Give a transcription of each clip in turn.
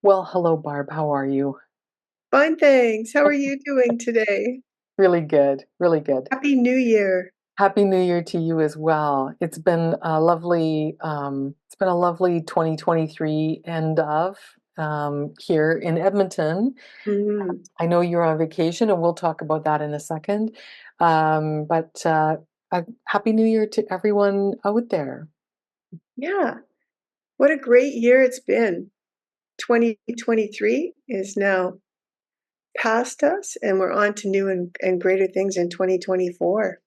Well, hello, Barb. How are you? Fine, thanks. How are you doing today? Really good, really good. Happy New Year. Happy New Year to you as well. It's been a lovely 2023 end of here in Edmonton. Hmm. I know you're on vacation, and we'll talk about that in a second. But Happy New Year to everyone out there. Yeah, what a great year it's been. 2023 is now past us, and we're on to new and greater things in 2024.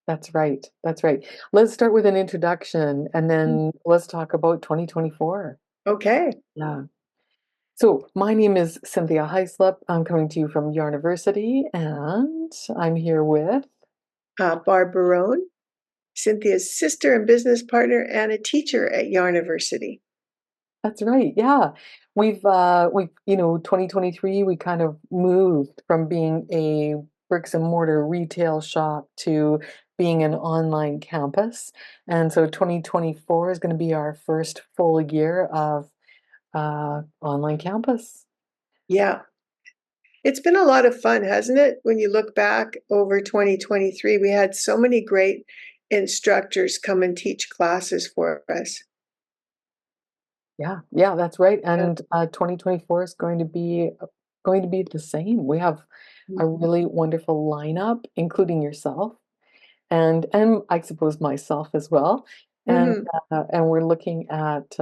That's right. That's right. Let's start with an introduction, and then let's talk about 2024. Okay. Yeah. So, my name is Cynthia Heislip. I'm coming to you from University, and I'm here with. Barb, Cynthia's sister and business partner, and a teacher at University. That's right. Yeah. 2023, we kind of moved from being a bricks and mortar retail shop to being an online campus. And so 2024 is going to be our first full year of online campus. Yeah, it's been a lot of fun, hasn't it? When you look back over 2023, we had so many great instructors come and teach classes for us. Yeah, yeah, that's right. And 2024 is going to be the same. We have a really wonderful lineup, including yourself, and I suppose myself as well. And Mhm. and we're looking at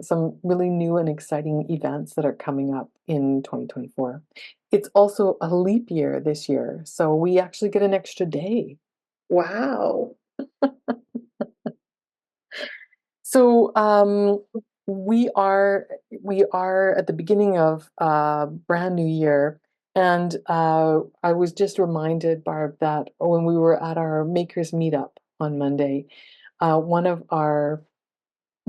some really new and exciting events that are coming up in 2024. It's also a leap year this year, so we actually get an extra day. Wow. So we are at the beginning of a brand new year, and I was just reminded, Barb, that when we were at our makers meetup on Monday, one of our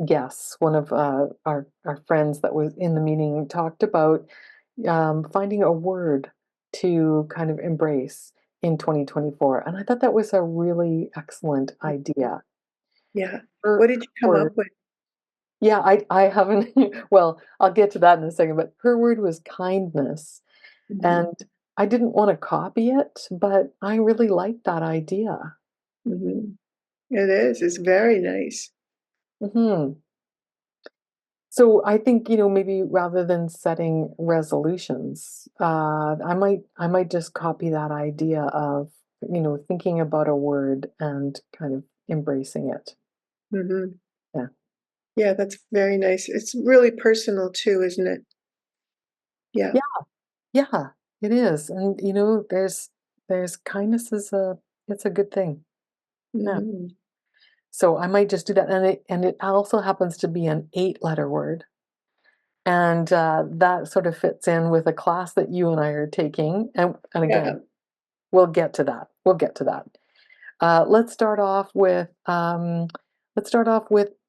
guests, one of our friends that was in the meeting, talked about finding a word to kind of embrace in 2024, and I thought that was a really excellent idea. Yeah. Her What did you come word up with? Yeah, I haven't well, I'll get to that in a second, but her word was kindness, Mhm. and I didn't wanna copy it, but I really liked that idea. Mhm. It is. It's very nice. Mhm. So I think, maybe rather than setting resolutions, I might just copy that idea of, thinking about a word and kind of embracing it. Mhm. Yeah. Yeah, that's very nice. It's really personal too, isn't it? Yeah. Yeah, yeah, it is, and, there's kindness is it's a good thing. Yeah. Mhm. So I might just do that, and it also happens to be an 8-letter word, and, that sort of fits in with a class that you and I are taking, and Yeah. again, we'll get to that, we'll get to that. Let's start off with,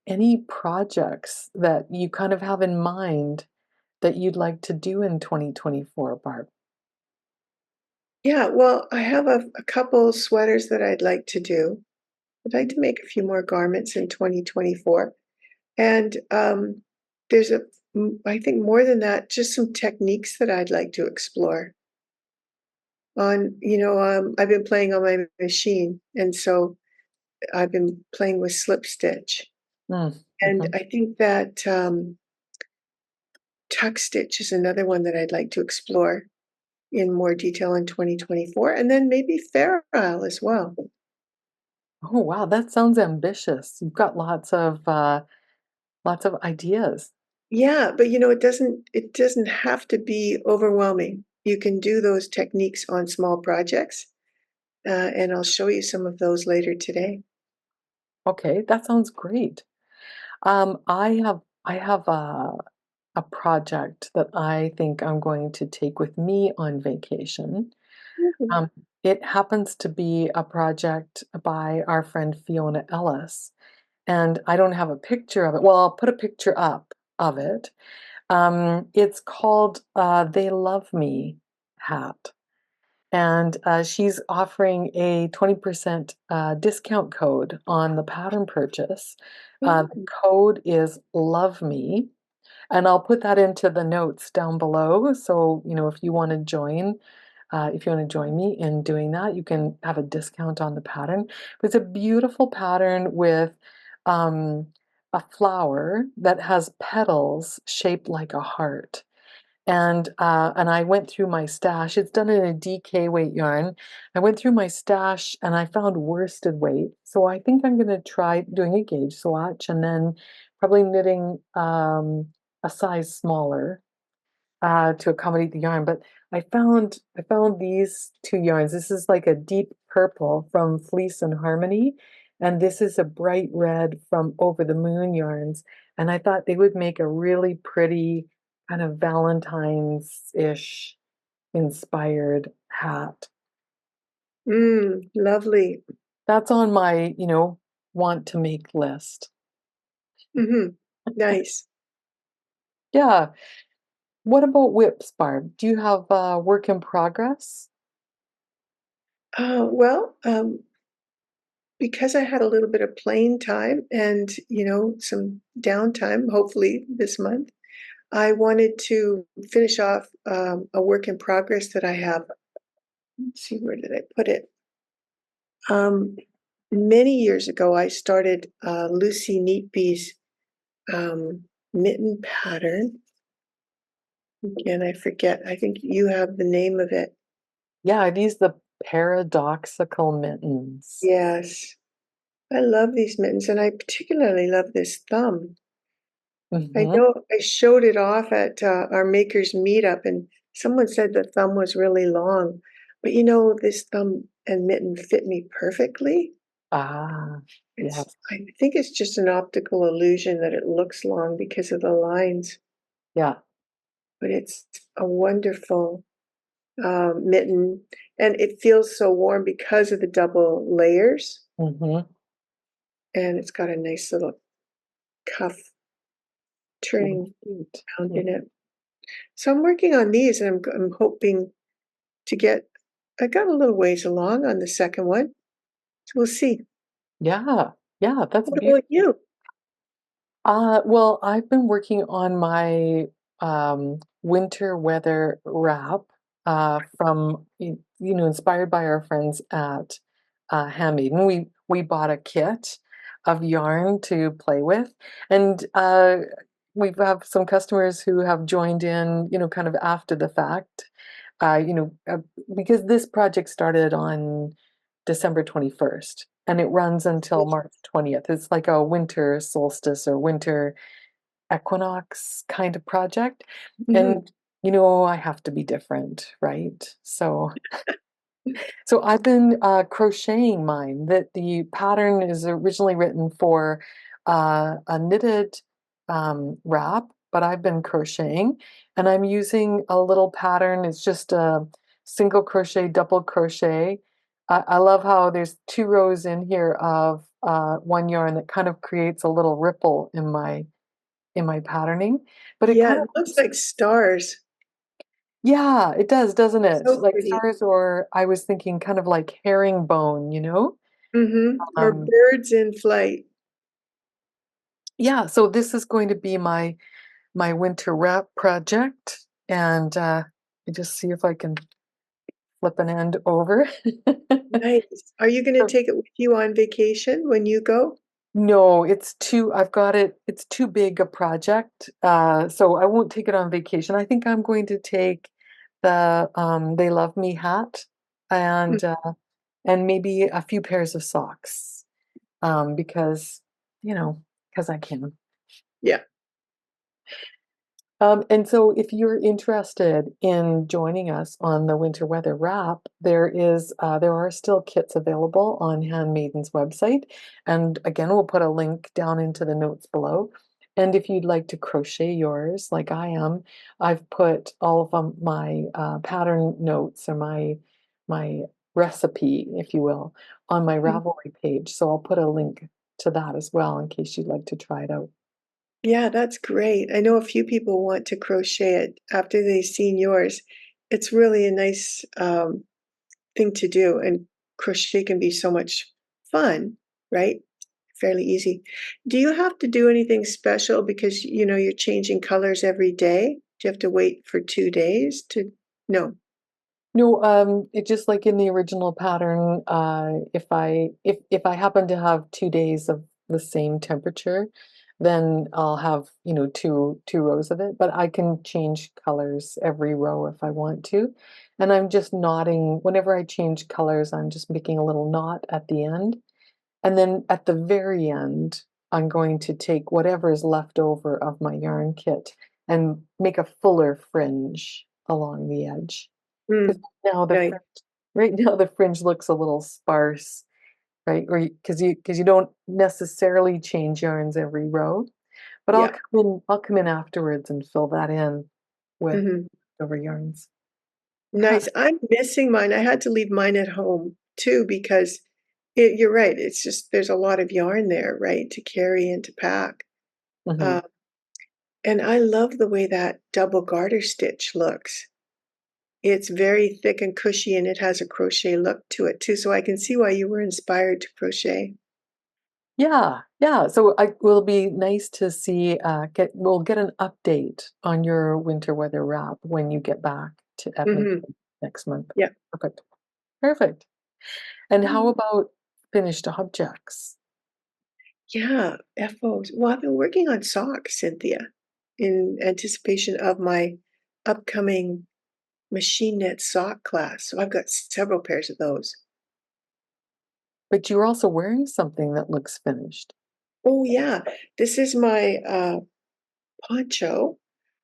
any projects that you kind of have in mind that you'd like to do in 2024, Barb. Yeah, well, I have a couple sweaters that I'd like to do. I'd like to make a few more garments in 2024. And, there's I think more than that, just some techniques that I'd like to explore. I've been playing on my machine, and so I've been playing with slip stitch. Mm, And mhm. I think that, tuck stitch is another one that I'd like to explore in more detail in 2024, and then maybe ferrule as well. Oh, wow, that sounds ambitious. You've got lots of ideas. Yeah, but, it doesn't have to be overwhelming. You can do those techniques on small projects, and I'll show you some of those later today. Okay, that sounds great. I have a project that I think I'm going to take with me on vacation. Mhm. Um, it happens to be a project by our friend Fiona Ellis, and I don't have a picture of it. Well, I'll put a picture up of it. It's called "They Love Me" hat. And she's offering a 20% discount code on the pattern purchase. The Mhm. code is Love Me. And I'll put that into the notes down below. So, if you want to join me in doing that, you can have a discount on the pattern. But it's a beautiful pattern with um, a flower that has petals shaped like a heart. And I went through my stash. It's done in a DK weight yarn. I went through my stash and I found worsted weight. So I think I'm going to try doing a gauge swatch and then probably knitting a size smaller to accommodate the yarn. But I found these two yarns. This is like a deep purple from Fleece and Harmony, and this is a bright red from Over the Moon yarns. And I thought they would make a really pretty kind of Valentine's-ish inspired hat. Lovely. That's on my, want to make list. Nice. Yeah. What about whips, Barb? Do you have work in progress? Well, because I had a little bit of playing time and, some downtime, hopefully this month, I wanted to finish off a work in progress that I have. Let's see, where did I put it? Um, Many years ago, I started Lucy Neatby's mitten pattern. Again, I forget. I think you have the name of it. Yeah, these the paradoxical mittens. Yes, I love these mittens, and I particularly love this thumb. I Hmm. know I showed it off at our makers meetup, and someone said the thumb was really long, but this thumb and mitten fit me perfectly. Ah, yes. I think it's just an optical illusion that it looks long because of the lines, Yeah. but it's a wonderful mitten, and it feels so warm because of the double layers, Hmm. and it's got a nice little cuff Really turning cute. around Yeah. in it. So I'm working on these, and I'm hoping to get. I got a little ways along on the second one, so we'll see. Yeah. Yeah, that's What beautiful. about you? Well, I've been working on my winter weather wrap inspired by our friends at Handmade. And we bought a kit of yarn to play with. And we have some customers who have joined in, kind of after the fact. Uh, you know, uh, because this project started on December 21st and it runs until March 20th. It's like a winter solstice or winter equinox kind of project. Mhm. And, I have to be different, right? So I've been crocheting mine. That the pattern is originally written for a knitted wrap, but I've been crocheting, and I'm using a little pattern. It's just a single crochet, double crochet. I love how there's two rows in here of one yarn that kind of creates a little ripple in my patterning, but it Yeah, kind it of looks like stars. yeah, it does, doesn't it? So Like pretty. stars, or I was thinking kind of like herringbone. Or Um, birds in flight. yeah, so this is going to be my winter wrap project, and I just see if I can flip an end over. Nice. Are you gonna So, take it with you on vacation when you go? no, I've got it's too big a project, so I won't take it on vacation. I think I'm going to take the They Love Me hat Mm, and maybe a few pairs of socks, because, you know, because I can. yeah. And so if you're interested in joining us on the winter weather wrap, there are still kits available on Handmaiden's website. And again, we'll put a link down into the notes below. And if you'd like to crochet yours, like I am, I've put all of my pattern notes or my recipe, if you will, on my Mhm. Ravelry page. So I'll put a link to that as well in case you'd like to try it out. Yeah, that's great. I know a few people want to crochet it after they've seen yours. It's really a nice thing to do, and crochet can be so much fun, right? fairly easy. Do you have to do anything special because, you're changing colors every day? Do you have to wait for 2 days to No. No, it just like in the original pattern, if I happen to have 2 days of the same temperature, then I'll have, two rows of it, but I can change colors every row if I want to. And I'm just knotting, whenever I change colors, I'm just making a little knot at the end. And then at the very end, I'm going to take whatever is left over of my yarn kit and make a fuller fringe along the edge. Because Mm, now the nice. fringe, right now the fringe looks a little sparse, right? Or because you don't necessarily change yarns every row, but Yeah. I'll come in afterwards and fill that in with Mhm. over yarns. Nice. I'm missing mine. I had to leave mine at home too because you're right. It's just there's a lot of yarn there, right, to carry and to pack. Mhm. Uh, and I love the way that double garter stitch looks. It's very thick and cushy, and it has a crochet look to it too. So I can see why you were inspired to crochet. Yeah, yeah. So I will be nice to see we'll get an update on your winter weather wrap when you get back to Hmm. Edmonton next month. Yeah. Perfect. Perfect. And how Mm. about finished objects? Yeah, FOs. Well, I've been working on socks, Cynthia, in anticipation of my upcoming machine knit sock class. So I've got several pairs of those. But you're also wearing something that looks finished. Oh, yeah. This is my poncho,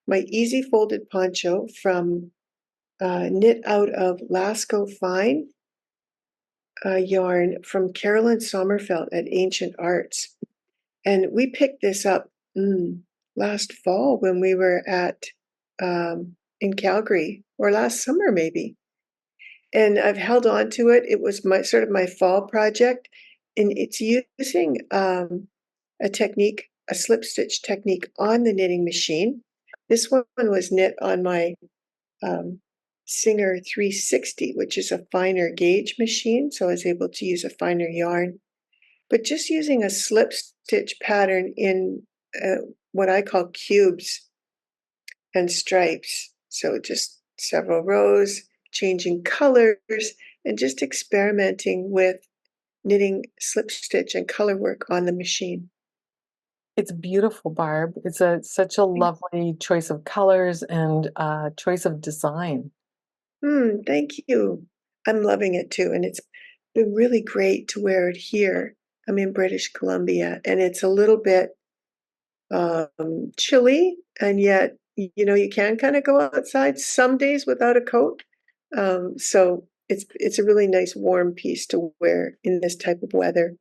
my easy folded poncho from knit out of Lascaux Fine yarn from Carolyn Sommerfeld at Ancient Arts. And we picked this up last fall when we were at in Calgary, or last summer maybe. And I've held on to it. It was my sort of my fall project, and it's using a technique, a slip stitch technique on the knitting machine. This one was knit on my um, Singer 360, which is a finer gauge machine, so I was able to use a finer yarn. But just using a slip stitch pattern in what I call cubes and stripes. So just several rows, changing colors, and just experimenting with knitting slip stitch and color work on the machine. It's beautiful, Barb. It's such a lovely choice of colors and choice of design. Thank you. I'm loving it too. And it's been really great to wear it here. I'm in British Columbia, and it's a little bit chilly, and yet, you can kind of go outside some days without a coat. So it's a really nice warm piece to wear in this type of weather.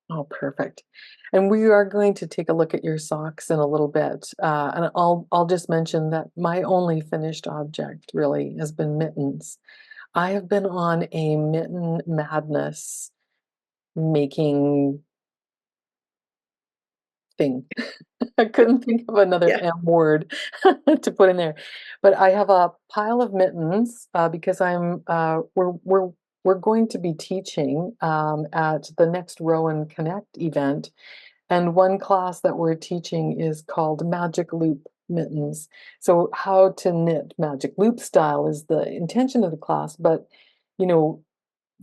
Oh, perfect. And we are going to take a look at your socks in a little bit. And I'll just mention that my only finished object really has been mittens. I have been on a mitten madness making thing. I couldn't think of another Yeah. M word to put in there. But I have a pile of mittens because we're going to be teaching at the next Rowan Connect event. And one class that we're teaching is called Magic Loop Mittens. So how to knit magic loop style is the intention of the class, but you know,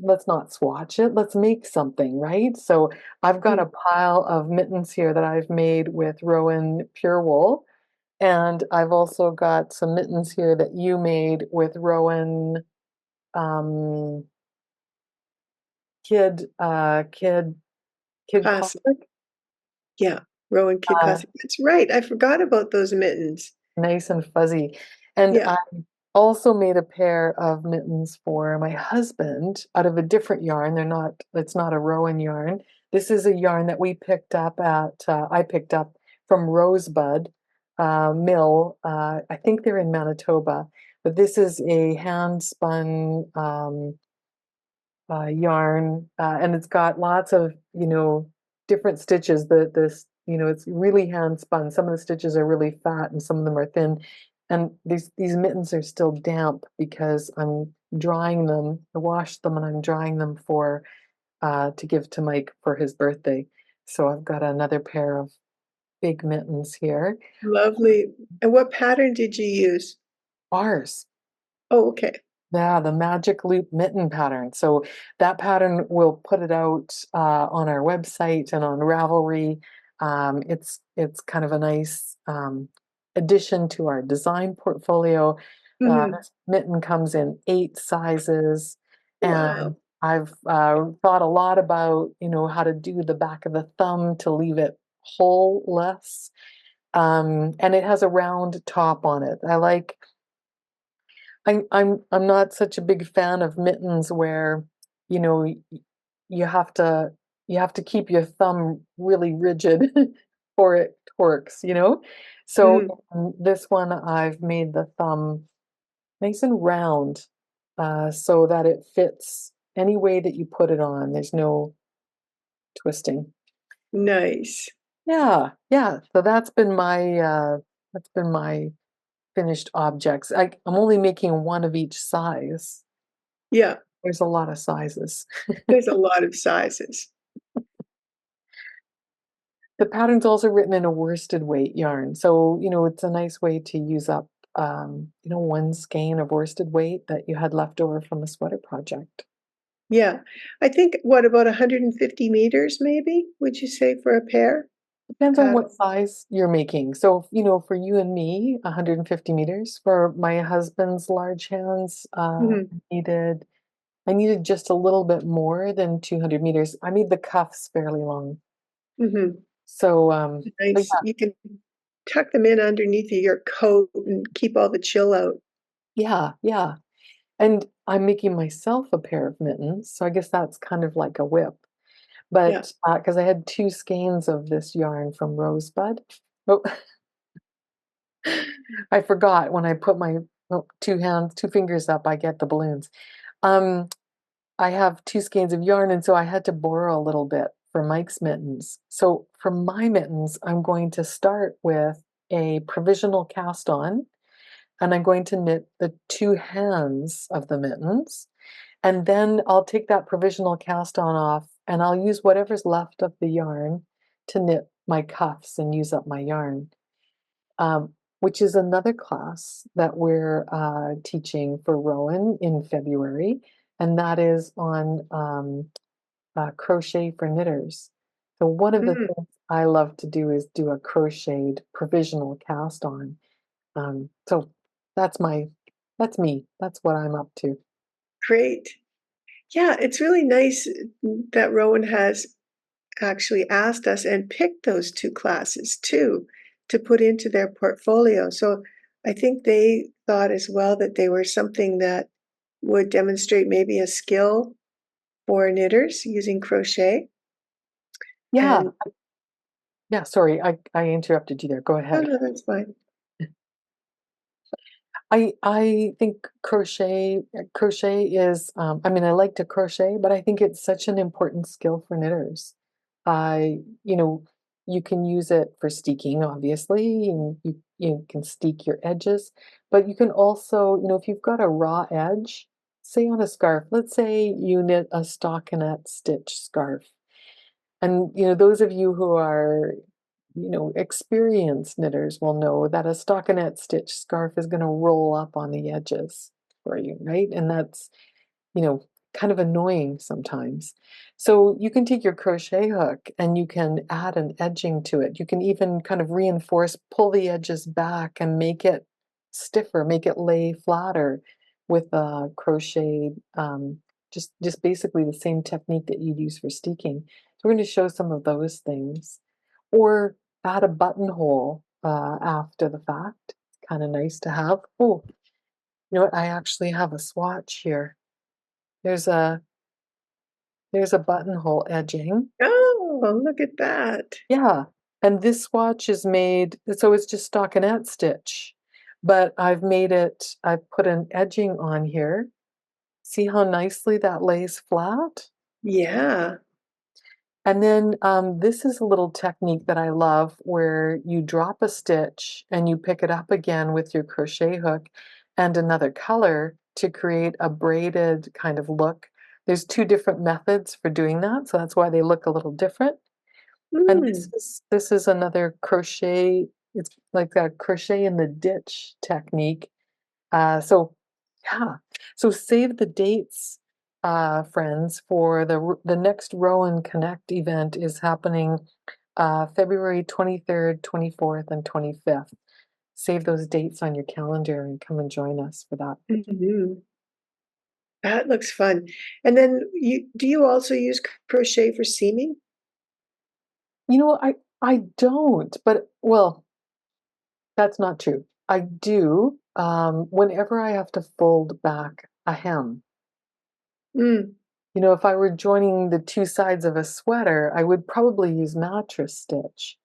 let's not swatch it. Let's make something, right? So I've got a Mm. pile of mittens here that I've made with Rowan Pure Wool. And I've also got some mittens here that you made with Rowan um, Kid Kid Kid Classic. Classic. Yeah. Rowan Kid Uh, Classic. That's right. I forgot about those mittens. Nice and fuzzy. And Yeah. I also made a pair of mittens for my husband out of a different yarn. It's not a Rowan yarn. This is a yarn that I picked up from Rosebud Mill. I think they're in Manitoba, but this is a hand spun yarn, and it's got lots of, different stitches. It's really hand spun. Some of the stitches are really fat and some of them are thin. And these mittens are still damp because I'm drying them. I washed them and I'm drying them for to give to Mike for his birthday. So I've got another pair of big mittens here. Lovely. And what pattern did you use? Ours. Oh, okay. Yeah, the magic loop mitten pattern. So that pattern, we'll put it out on our website and on Ravelry. It's kind of a nice addition to our design portfolio. Hmm. This mitten comes in 8 sizes, and Wow. I've thought a lot about, how to do the back of the thumb to leave it hole-less. And it has a round top on it. I'm not such a big fan of mittens where, you know, you have to you have to keep your thumb really rigid or it torques. So Mm, in this one I've made the thumb nice and round, so that it fits any way that you put it on. There's no twisting. nice. Yeah, yeah. So that's been my finished objects. I'm only making one of each size. Yeah, There's a lot of sizes. there's a lot of sizes. The pattern's also written in a worsted weight yarn. So, it's a nice way to use up, one skein of worsted weight that you had left over from a sweater project. Yeah. I think, what, about 150 meters maybe, would you say, for a pair? Depends on Pattern. what size you're making. So, for you and me, 150 meters. For my husband's large hands, Mhm, I needed just a little bit more than 200 meters. I made the cuffs fairly long. mhm. So Nice. You can tuck them in underneath of your coat and keep all the chill out. yeah, yeah. And I'm making myself a pair of mittens, so I guess that's kind of like a whip. Yeah. But because I had 2 skeins of this yarn from Rosebud. Oh, I forgot when I put my two fingers up, I get the balloons. Um, I have 2 skeins of yarn, and so I had to borrow a little bit for Mike's mittens. So for my mittens, I'm going to start with a provisional cast on, and I'm going to knit the 2 hands of the mittens. And then I'll take that provisional cast on off and I'll use whatever's left of the yarn to knit my cuffs and use up my yarn, which is another class that we're teaching for Rowan in February. And that is on crochet for knitters. So one of the Mm, things I love to do is do a crocheted provisional cast on. So that's that's me. That's what I'm up to. great. Yeah, it's really nice that Rowan has actually asked us and picked those 2 classes too to put into their portfolio. So I think they thought as well that they were something that would demonstrate maybe a skill for knitters using crochet. Yeah, And yeah, sorry, I interrupted you there. Go oh ahead. no, that's fine. I think crochet is I mean I like to crochet, but I think it's such an important skill for knitters. I you know you can use it for steeking, obviously, and you can steek your edges, but you can also, if you've got a raw edge, say on a scarf, let's say you knit a stockinette stitch scarf. And those of you who are, experienced knitters will know that a stockinette stitch scarf is going to roll up on the edges for you, right? And that's, you know, kind of annoying sometimes. So you can take your crochet hook and you can add an edging to it. You can even kind of reinforce, pull the edges back and make it stiffer, make it lay flatter with a crochet, just basically the same technique that you'd use for steeking. So we're going to show some of those things. Or add a buttonhole after the fact. It's kind of nice to have. Oh, you know what? I actually have a swatch here. There's a there's a buttonhole edging. Oh, look at that. Yeah. And this swatch is made, so it's just stockinette stitch, but I've put an edging on here. See how nicely that lays flat? Yeah. And then this is a little technique that I love where you drop a stitch and you pick it up again with your crochet hook and another color to create a braided kind of look. There's 2 different methods for doing that, so that's why they look a little different. And Mm. this is another crochet. It's like a crochet in the ditch technique. So yeah. So save the dates, friends, for the next Rowan Connect event is happening February 23rd, 24th, and 25th. Save those dates on your calendar and come and join us for that. Mhm. That looks fun. And then do you also use crochet for seaming? You know, I don't, but well, that's not true. I do whenever I have to fold back a hem. Mm. You know, if I were joining the two sides of a sweater, I would probably use mattress stitch.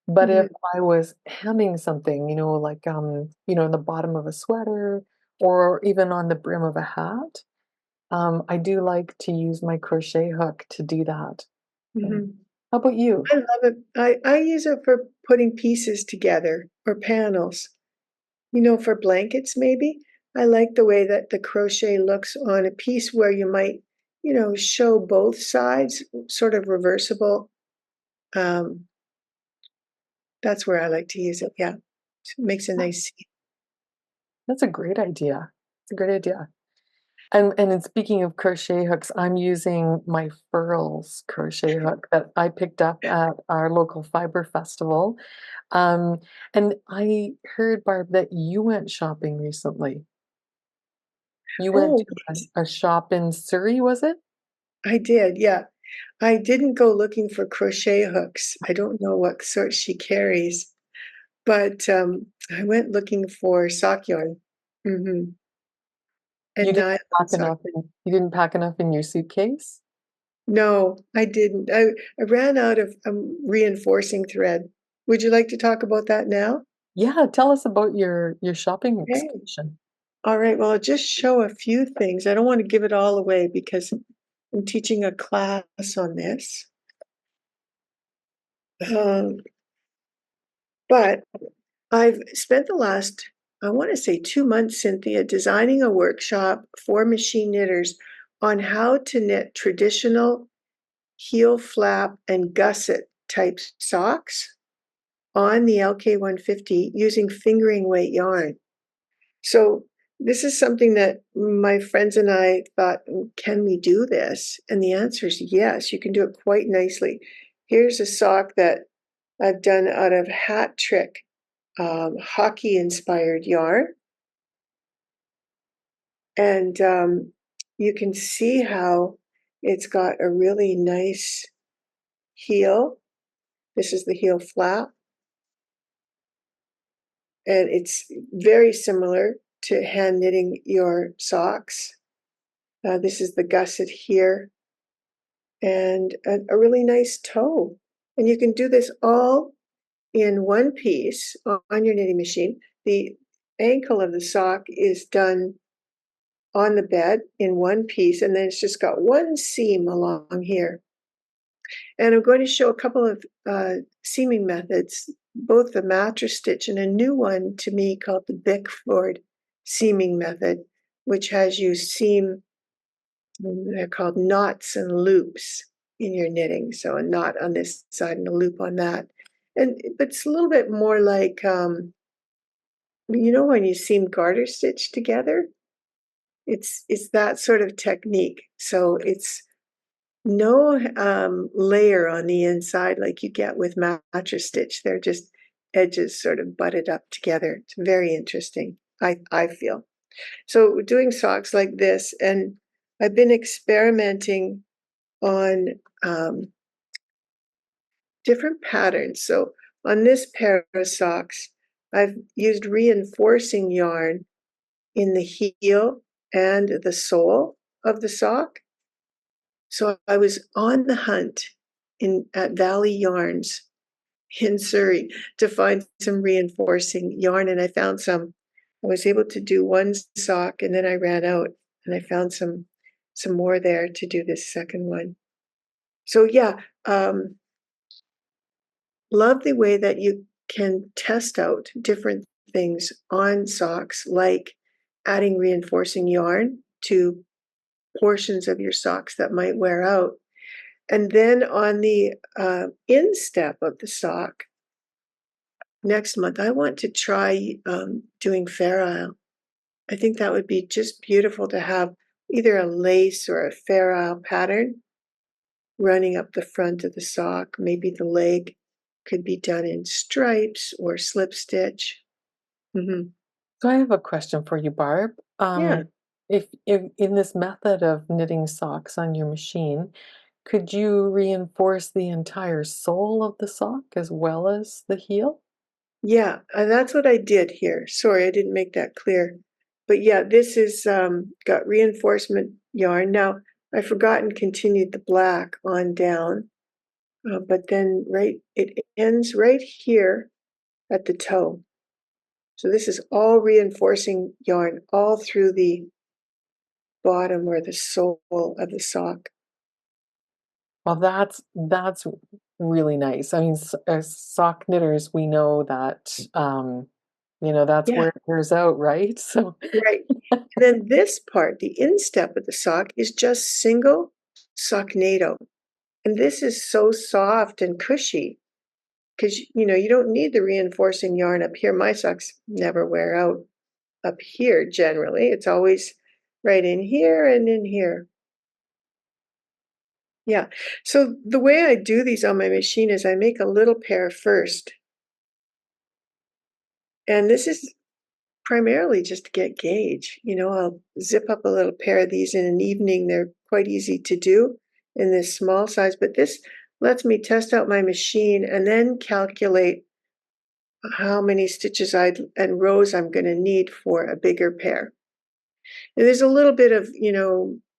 But if Mhm. I was hemming something, like in the bottom of a sweater or even on the brim of a hat, I do like to use my crochet hook to do that. Yeah. Mhm. How about you? I love it. I use it for putting pieces together or panels. For blankets maybe. I like the way that the crochet looks on a piece where you might, show both sides, sort of reversible. Um, that's where I like to use it. Yeah. It makes a Yeah, nice seam. that's a great idea. It's a great idea. And in speaking of crochet hooks, I'm using my Furls crochet hook that I picked up at our local fiber festival. Um, and I heard, Barb, that you went shopping recently. You went Oh, to a shop in Surrey, was it? I did. Yeah. I didn't go looking for crochet hooks. I don't know what sort she carries, but I went looking for sock yarn. hmm You And didn't nylon pack sock. enough you didn't pack enough in your suitcase? No, I didn't. I ran out of reinforcing thread. Would you like to talk about that now? Yeah, tell us about your shopping Okay. excursion. All right. Well, I'll just show a few things. I don't want to give it all away because I'm teaching a class on this. Um, but I've spent the last, I want to say 2 months, Cynthia, designing a workshop for machine knitters on how to knit traditional heel flap and gusset type socks on the LK150 using fingering weight yarn. So this is something that my friends and I thought, can we do this? And the answer is yes, you can do it quite nicely. Here's a sock that I've done out of hat trick hockey inspired yarn. And you can see how it's got a really nice heel. This is the heel flap. And it's very similar to hand knitting your socks. This is the gusset here and a really nice toe. And you can do this all in one piece on your knitting machine. The ankle of the sock is done on the bed in one piece, and then it's just got one seam along here. And I'm going to show a couple of seaming methods, both the mattress stitch and a new one to me called the Bickford seaming method, which has you seam, they're called knots and loops in your knitting. So a knot on this side and a loop on that. But it's a little bit more like, when you seam garter stitch together, it's that sort of technique. So it's no layer on the inside like you get with mattress stitch. They're just edges sort of butted up together. It's very interesting, I feel. So we're doing socks like this, and I've been experimenting on different patterns. So on this pair of socks, I've used reinforcing yarn in the heel and the sole of the sock. So I was on the hunt at Valley Yarns in Surrey to find some reinforcing yarn, and I found some. I was able to do one sock, and then I ran out, and I found some more there to do this second one. So yeah, love the way that you can test out different things on socks, like adding reinforcing yarn to portions of your socks that might wear out. And then on the instep of the sock, next month, I want to try doing Fair Isle. I think that would be just beautiful to have either a lace or a Fair Isle pattern running up the front of the sock. Maybe the leg could be done in stripes or slip stitch. Mm-hmm. So I have a question for you, Barb. Yeah. If in this method of knitting socks on your machine, could you reinforce the entire sole of the sock as well as the heel? Yeah, and that's what I did here. Sorry, I didn't make that clear. But yeah, this is got reinforcement yarn. Now, I forgot and continued the black on down, but then it ends right here at the toe. So this is all reinforcing yarn all through the bottom or the sole of the sock. Well, that's really nice. I mean, as sock knitters, we know that that's Yeah, where it wears out, right? So right. And then this part, the instep of the sock, is just single socknado. And this is so soft and cushy because you don't need the reinforcing yarn up here. My socks never wear out up here generally. It's always right in here and in here. Yeah. So the way I do these on my machine is I make a little pair first. And this is primarily just to get gauge. I'll zip up a little pair of these in an evening. They're quite easy to do in this small size, but this lets me test out my machine and then calculate how many stitches and rows I'm going to need for a bigger pair. And there's a little bit of,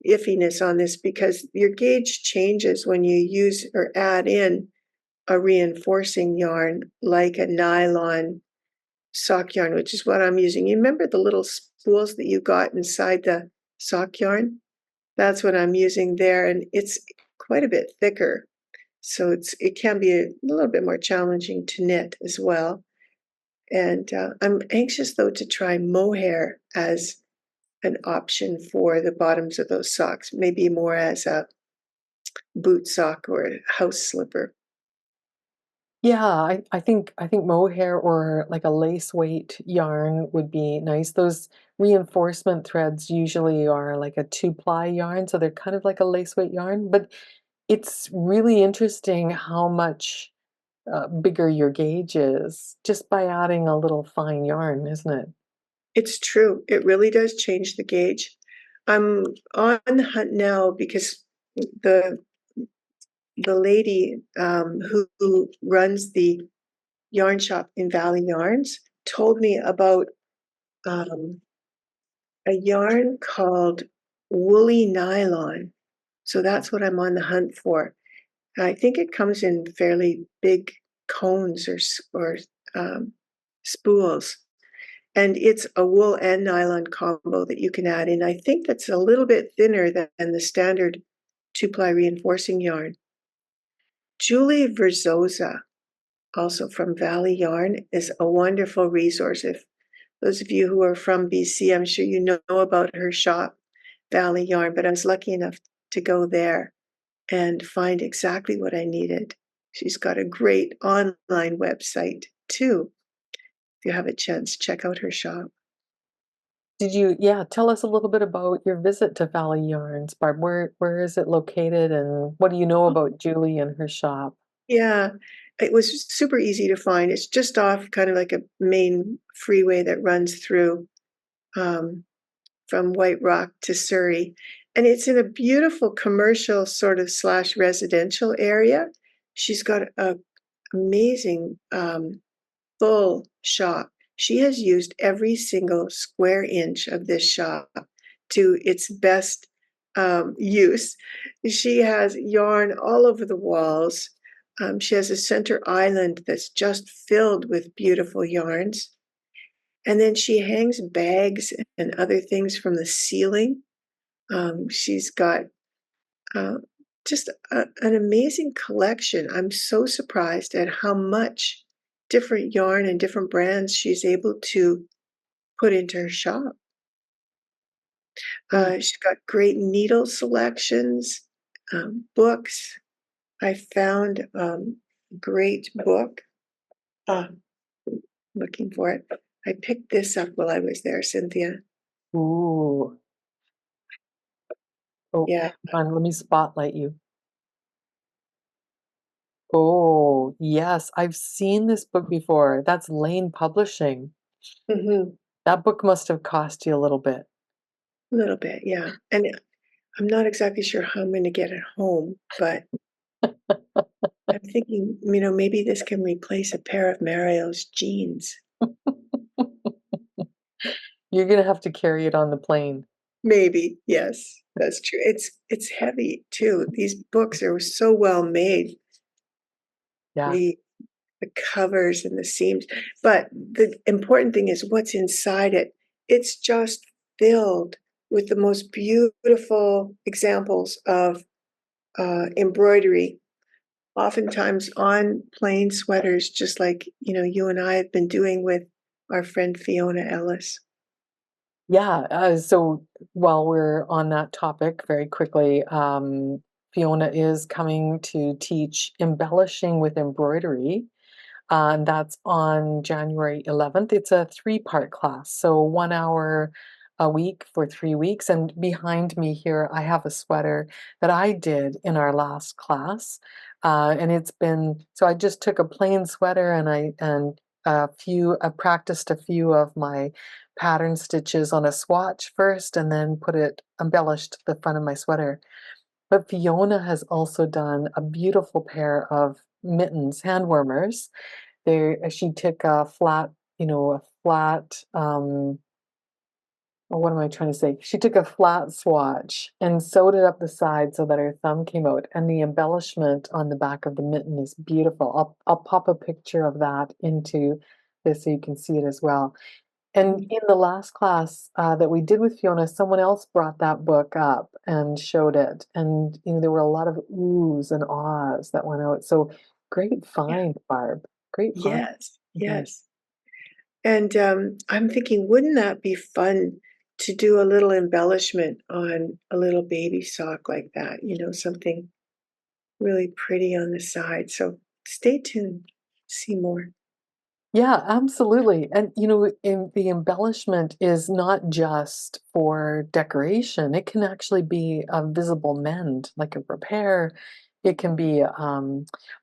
iffiness on this because your gauge changes when you use or add in a reinforcing yarn like a nylon sock yarn, which is what I'm using. You remember the little spools that you got inside the sock yarn? That's what I'm using there, and it's quite a bit thicker. So it can be a little bit more challenging to knit as well. And I'm anxious though to try mohair as an option for the bottoms of those socks, maybe more as a boot sock or a house slipper. yeah, I think mohair or like a lace weight yarn would be nice. Those reinforcement threads usually are like a two-ply yarn, so they're kind of like a lace weight yarn, but it's really interesting how much bigger your gauge is just by adding a little fine yarn, isn't it? It's true. It really does change the gauge. I'm on the hunt now because the the lady who runs the yarn shop in Valley Yarns told me about um, a yarn called woolly nylon. So that's what I'm on the hunt for. I think it comes in fairly big cones or um, spools. And it's a wool and nylon combo that you can add in. I think that's a little bit thinner than the standard two-ply reinforcing yarn. Julie Verzosa, also from Valley Yarn, is a wonderful resource. If those of you who are from BC, I'm sure you know about her shop, Valley Yarn, but I was lucky enough to go there and find exactly what I needed. She's got a great online website too. If you have a chance, check out her shop. Yeah, tell us a little bit about your visit to Valley Yarns, Barb. Where is it located and what do you know about Julie and her shop? Yeah, it was super easy to find. It's just off kind of like a main freeway that runs through um, from White Rock to Surrey. And it's in a beautiful commercial sort of slash residential area. She's got an amazing full shop. She has used every single square inch of this shop to its best use. She has yarn all over the walls. She has a center island that's just filled with beautiful yarns. And then she hangs bags and other things from the ceiling. She's got uh, just an amazing collection. I'm so surprised at how much different yarn and different brands she's able to put into her shop. Mm. She's got great needle selections, books. I found a great book. Uh, Looking for it. I picked this up while I was there, Cynthia. Ooh. Oh, Yeah. hang on, let me spotlight you. Oh, yes, I've seen this book before. That's Laine Publishing. Hmm. That book must have cost you a little bit. A little bit, yeah. And I'm not exactly sure how I'm going to get it home, but I'm thinking, maybe this can replace a pair of Mario's jeans. You're gonna have to carry it on the plane. Maybe, yes, that's true. It's heavy too. These books are so well made. Yeah. The the covers and the seams. But the important thing is what's inside it. It's just filled with the most beautiful examples of embroidery, oftentimes on plain sweaters, just like you and I have been doing with our friend Fiona Ellis. Yeah. So while we're on that topic, very quickly, Fiona is coming to teach embellishing with embroidery. And that's on January 11th. It's a three-part class, so 1 hour a week for 3 weeks. And behind me here, I have a sweater that I did in our last class. And it's been, so I just took a plain sweater and I practiced a few of my pattern stitches on a swatch first and then embellished the front of my sweater. But Fiona has also done a beautiful pair of mittens, hand warmers. She took a flat, what am I trying to say? She took a flat swatch and sewed it up the side so that her thumb came out, and the embellishment on the back of the mitten is beautiful. I'll pop a picture of that into this so you can see it as well. And Mhm. in the last class that we did with Fiona, someone else brought that book up and showed it, and there were a lot of oohs and ahs that went out. So great Yeah. find, Barb. Great find. Yes, Mhm. yes. And I'm thinking, wouldn't that be fun to do a little embellishment on a little baby sock like that? Something really pretty on the side. So stay tuned. See more. Yeah, absolutely. And the embellishment is not just for decoration. It can actually be a visible mend, like a repair. It can be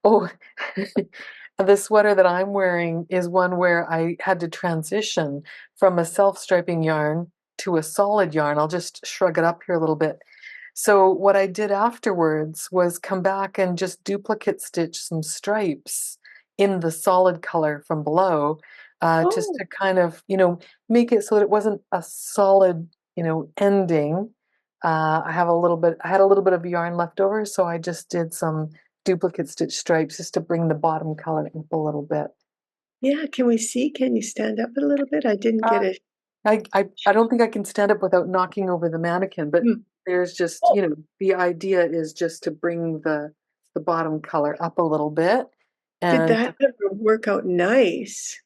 oh, the sweater that I'm wearing is one where I had to transition from a self-striping yarn to a solid yarn. I'll just shrug it up here a little bit. So what I did afterwards was come back and just duplicate stitch some stripes in the solid color from below, just Oh, to kind of, make it so that it wasn't a solid, ending. I had a little bit of yarn left over, so I just did some duplicate stitch stripes just to bring the bottom color up a little bit. yeah. Can we see? Can you stand up a little bit? I didn't Uh, get it. I don't think I can stand up without knocking over the mannequin, but Hmm. there's just, Oh, the idea is just to bring the bottom color up a little bit. did And that ever work out nice?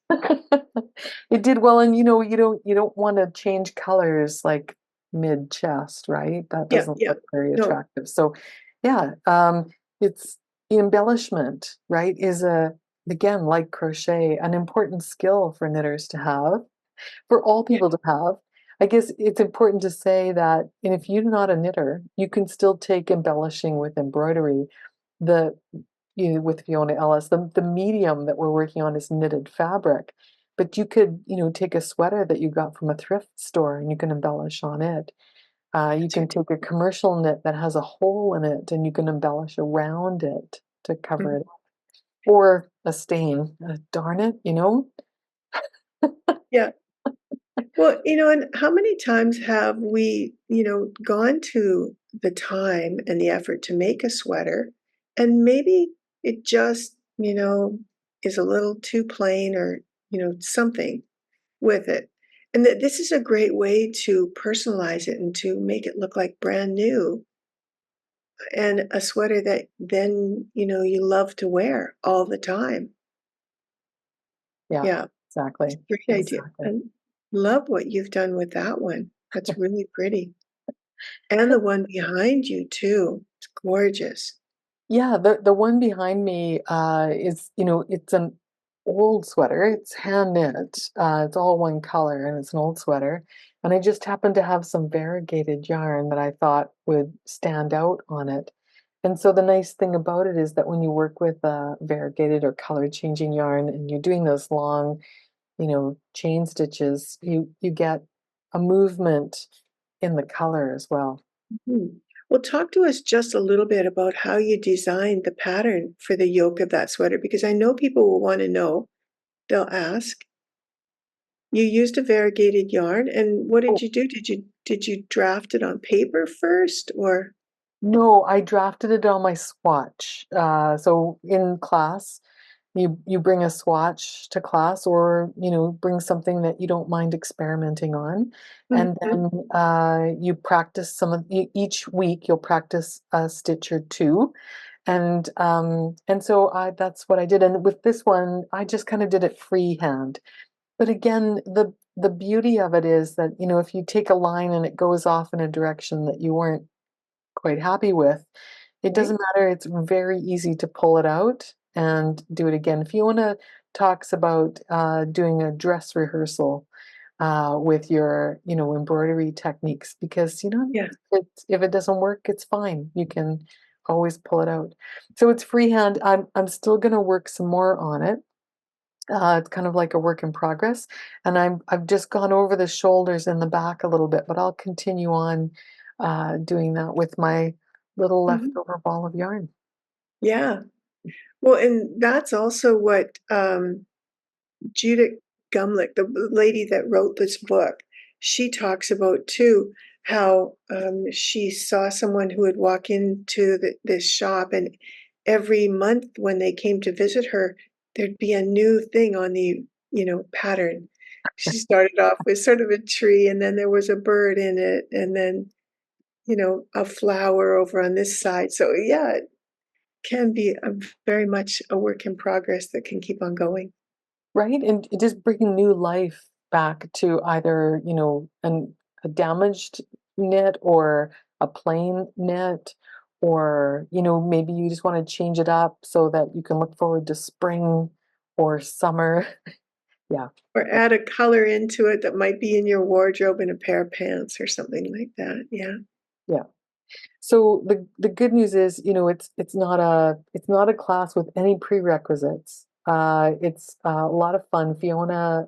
it did well, and you don't want to change colors like mid chest, right? That Yeah, doesn't yeah. look very No, attractive. So, yeah, it's embellishment, right? Is again, like crochet, an important skill for knitters to have, for all yeah. people to have. I guess it's important to say that, and if you're not a knitter, you can still take embellishing with embroidery. The with Fiona Ellis, the medium that we're working on is knitted fabric, but you could, take a sweater that you got from a thrift store and you can embellish on it. You That's can right. take a commercial knit that has a hole in it and you can embellish around it to cover Mhm. it up. Or a stain. Darn it, Yeah. Well, and how many times have we, gone to the time and the effort to make a sweater, and maybe it just, is a little too plain or, something with it. And that this is a great way to personalize it and to make it look like brand new and a sweater that then, you love to wear all the time. Yeah, Yeah, exactly. great idea. Exactly. And love what you've done with that one. That's really pretty. And the one behind you too. It's gorgeous. Yeah, the one behind me is, it's an old sweater. It's hand knit. It's all one color and it's an old sweater. And I just happened to have some variegated yarn that I thought would stand out on it. And so the nice thing about it is that when you work with variegated or color changing yarn and you're doing those long, chain stitches, you get a movement in the color as well. Hmm. Well, talk to us just a little bit about how you designed the pattern for the yoke of that sweater, because I know people will want to know. They'll ask. You used a variegated yarn, and what did you do? Did you draft it on paper first, or? No, I drafted it on my swatch. So in class, you bring a swatch to class, or bring something that you don't mind experimenting on, and Mhm. then you practice each week. You'll practice a stitch or two, and so that's what I did. And with this one, I just kind of did it freehand. But again, the beauty of it is that if you take a line and it goes off in a direction that you weren't quite happy with, it Right? doesn't matter. It's very easy to pull it out and do it again. Fiona talks about doing a dress rehearsal with your, embroidery techniques because, Yeah. if it doesn't work, it's fine. You can always pull it out. So it's freehand. I'm still going to work some more on it. It's kind of like a work in progress, and I've just gone over the shoulders and the back a little bit, but I'll continue on doing that with my little Mhm. leftover ball of yarn. Yeah. Well, and that's also what, Judit Gummlich, the lady that wrote this book, she talks about too, how she saw someone who would walk into this shop, and every month when they came to visit her, there'd be a new thing on the, pattern. She started off with sort of a tree, and then there was a bird in it, and then, a flower over on this side. So yeah, it can be very much a work in progress that can keep on going. Right? And it just bringing new life back to either, a damaged knit or a plain knit, or, maybe you just want to change it up so that you can look forward to spring or summer. Yeah. Or add a color into it that might be in your wardrobe in a pair of pants or something like that, yeah. Yeah. So the good news is, it's not a class with any prerequisites. It's a lot of fun. Fiona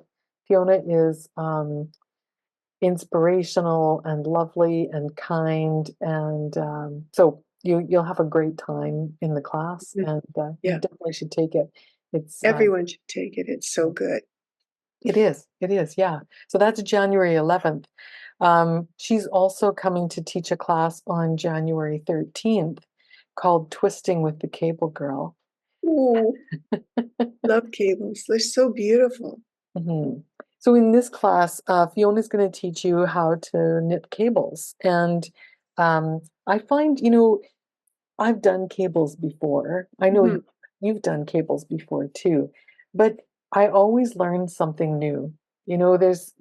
is inspirational and lovely and kind, and so you'll have a great time in the class, Mhm. and you Yeah, definitely should take it. It's everyone should take it, it's so good. it is, yeah. So that's January 11th. She's also coming to teach a class on January 13th called Twisting with the Cable Girl. Ooh, love cables, they're so beautiful. Mhm. So in this class, Fiona's going to teach you how to knit cables. And I find, I've done cables before. I know Mhm. you've done cables before too, but I always learn something new. There's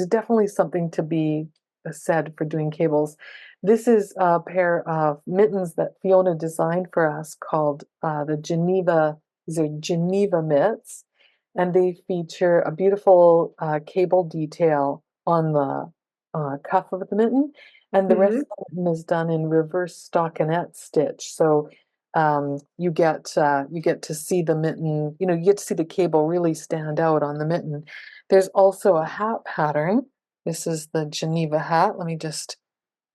definitely something to be said for doing cables. This is a pair of mittens that Fiona designed for us called the Geneva. These are Geneva mitts, and they feature a beautiful cable detail on the cuff of the mitten, and the rest Mhm. of the mitten is done in reverse stockinette stitch. So you get to see the mitten, you get to see the cable really stand out on the mitten. There's also a hat pattern. This is the Geneva hat. Let me just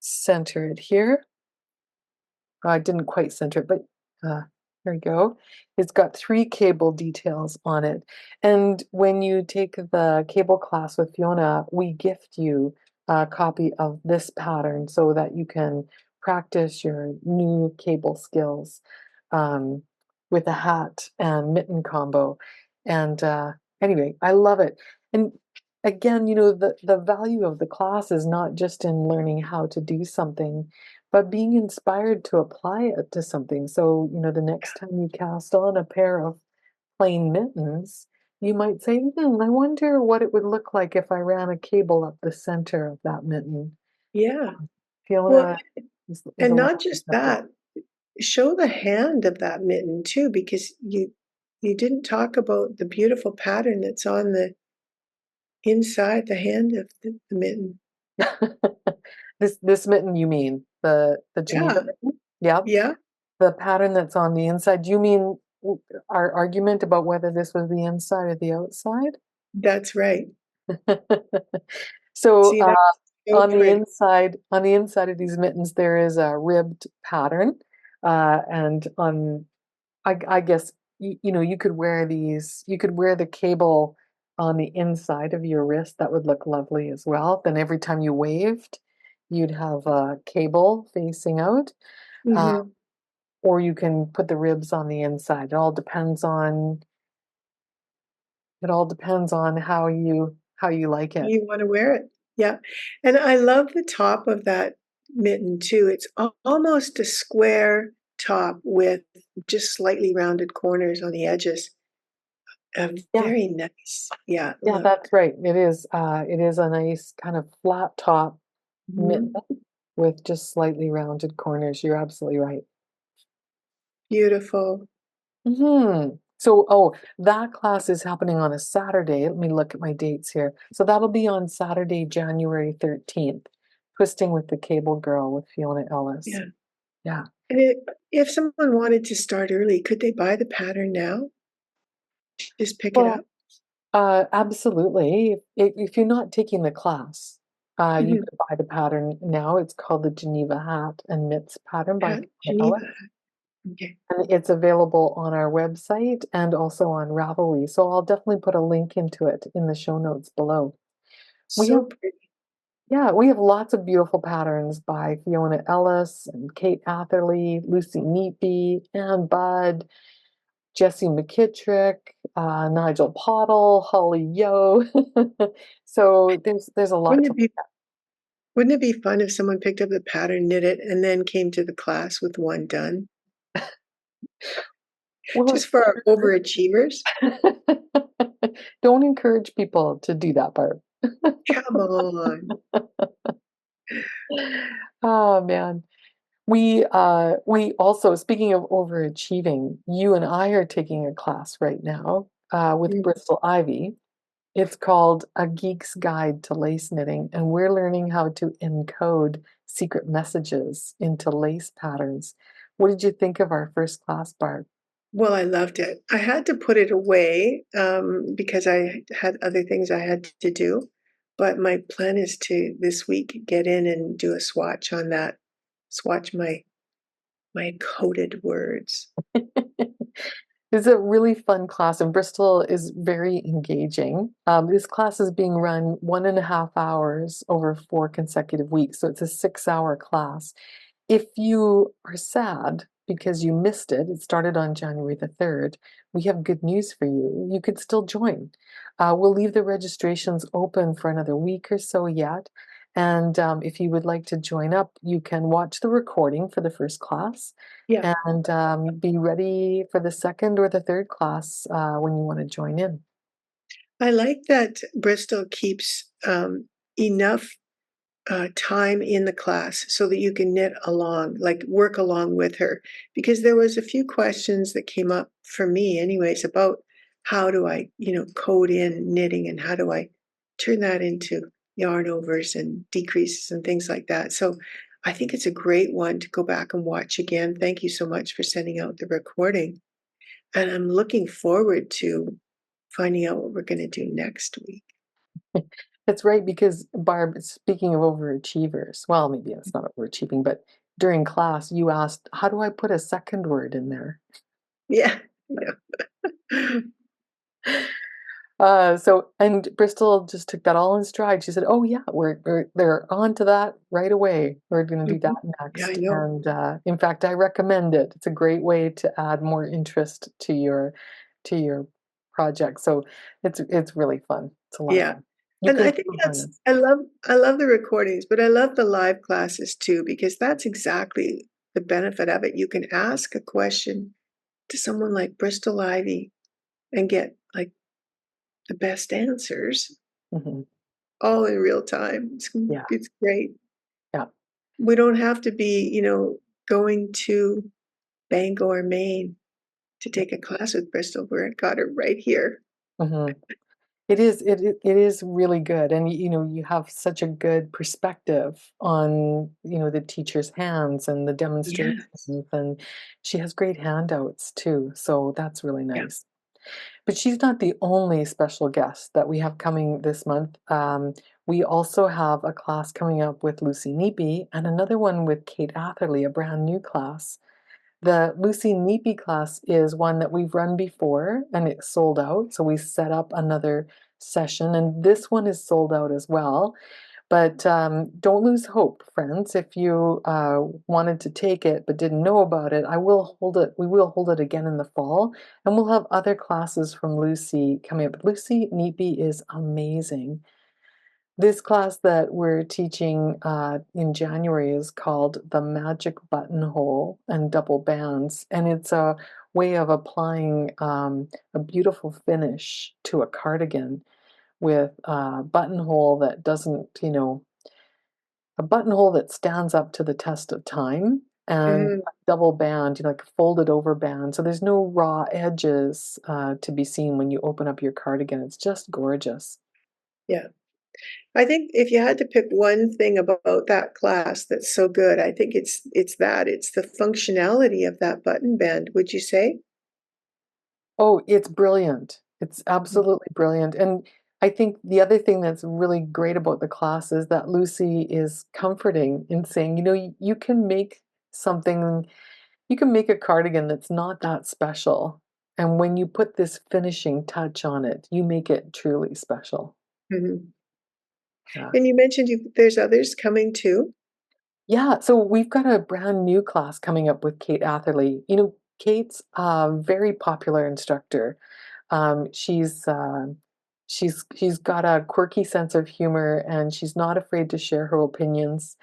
center it here. I didn't quite center it, but there we go. It's got three cable details on it. And when you take the cable class with Fiona, we gift you a copy of this pattern so that you can practice your new cable skills um, with a hat and mitten combo. And anyway, I love it. And again, the value of the class is not just in learning how to do something, but being inspired to apply it to something. So, the next time you cast on a pair of plain mittens, you might say, I wonder what it would look like if I ran a cable up the center of that mitten. Yeah. Well, Fiona is a and lot not just receptive. that. show the hand of that mitten too, because you didn't talk about the beautiful pattern that's on the inside the hand of the mitten. This mitten, you mean the Geneva Yeah, mitten? Yep. yeah, The pattern that's on the inside. Do you mean our argument about whether this was the inside or the outside? that's right. So See, that's so pretty. on the inside of these mittens, there is a ribbed pattern, and on I guess you know you could wear these. You could wear the cable on the inside of your wrist. That would look lovely as well. Then every time you waved, you'd have a cable facing out, uh, Hmm. or you can put the ribs on the inside. It all depends on how you like it. You want to wear it. Yeah. And I love the top of that mitten too. It's almost a square top with just slightly rounded corners on the edges. Yeah, Very nice. Yeah, yeah, look. that's right. It is a nice kind of flat top mitten Mhm. with just slightly rounded corners. You're absolutely right. Beautiful. So, oh, that class is happening on a Saturday. Let me look at my dates here. So that'll be on Saturday, January 13th, Twisting with the Cable Girl with Fiona Ellis. Yeah. Yeah. And if someone wanted to start early, could they buy the pattern now? Just pick it Well, up? absolutely. If you're not taking the class, you Mhm. could buy the pattern now. It's called the Geneva Hat and Mitts pattern by Hat, Fiona Geneva Ellis. hat. Okay. And it's available on our website and also on Ravelry. So I'll definitely put a link into it in the show notes below. We have So pretty. Yeah, we have lots of beautiful patterns by Fiona Ellis and Kate Atherley, Lucy Neatby, Ann Budd, Jessie McKittrick, Nigel Pottle, Holly Yo. So there's a lot Wouldn't to it look be at. wouldn't it be fun if someone picked up the pattern, knit it, and then came to the class with one done? Well, Just for our overachievers? don't encourage people to do that, Barb. Come on. Oh man. We also, speaking of overachieving, you and I are taking a class right now with Mm. Bristol Ivy. It's called A Geek's Guide to Lace Knitting, and we're learning how to encode secret messages into lace patterns. What did you think of our first class, Barb? Well, I loved it. I had to put it away, because I had other things I had to do, but my plan is to, this week, get in and do a swatch on that. Swatch my coded words. It's a really fun class, and Bristol is very engaging. This class is being run 1.5 hours over 4 consecutive weeks, so it's a 6 hour class. If you are sad because you missed it, it started on January the 3rd, we have good news for you. You could still join. We'll leave the registrations open for another week or so yet. And if you would like to join up, you can watch the recording for the first class Yeah. and be ready for the second or the third class when you want to join in. I like that Bristol keeps, enough time in the class so that you can knit along, like work along with her. Because there was a few questions that came up for me anyways about how do I, code in knitting and how do I turn that into yarn overs and decreases and things like that. So I think it's a great one to go back and watch again. Thank you so much for sending out the recording. And I'm looking forward to finding out what we're going to do next week. That's right, because Barb, speaking of overachievers, well, maybe it's not overachieving, but during class, you asked, how do I put a second word in there? Yeah. Yeah. And Bristol just took that all in stride. She said, "Oh yeah, they're on to that right away. We're going to do that Mhm. Yeah, I next." know. And in fact, I recommend it. It's a great way to add more interest to your project. So it's really fun. It's a lot of Yeah. fun. You And can I think still join that's us. I love the recordings, but I love the live classes too, because that's exactly the benefit of it. You can ask a question to someone like Bristol Ivy and get like the best answers Hmm. all in real time. Yeah, It's great. yeah. We don't have to be, going to Bangor, Maine to take a class with Bristol. We're got it right here. Mhm. It is really good, and you know you have such a good perspective on the teacher's hands and the demonstrations, Yes. and she has great handouts too, so that's really Yeah. nice. But she's not the only special guest that we have coming this month. We also have a class coming up with Lucy Neepy and another one with Kate Atherley, a brand new class. The Lucy Neepy class is one that we've run before and it's sold out. So we set up another session, and this one is sold out as well. But don't lose hope, friends. If you wanted to take it but didn't know about it, I will hold it. We will hold it again in the fall, and we'll have other classes from Lucy coming up. Lucy Neepy is amazing. This class that we're teaching in January is called The Magic Buttonhole and Double Bands, and it's a way of applying a beautiful finish to a cardigan with a buttonhole that doesn't, a buttonhole that stands up to the test of time and Hmm. a double band, like a folded over band. So there's no raw edges to be seen when you open up your cardigan. It's just gorgeous. Yeah. I think if you had to pick one thing about that class that's so good, I think it's the functionality of that button band, would you say? Oh, it's brilliant. It's absolutely brilliant. And I think the other thing that's really great about the class is that Lucy is comforting in saying, you can make something, you can make a cardigan that's not that special. And when you put this finishing touch on it, you make it truly special. Mhm. Yeah. And you mentioned there's others coming too? Yeah, so we've got a brand new class coming up with Kate Atherley. Kate's a very popular instructor. She's got a quirky sense of humor, and she's not afraid to share her opinions.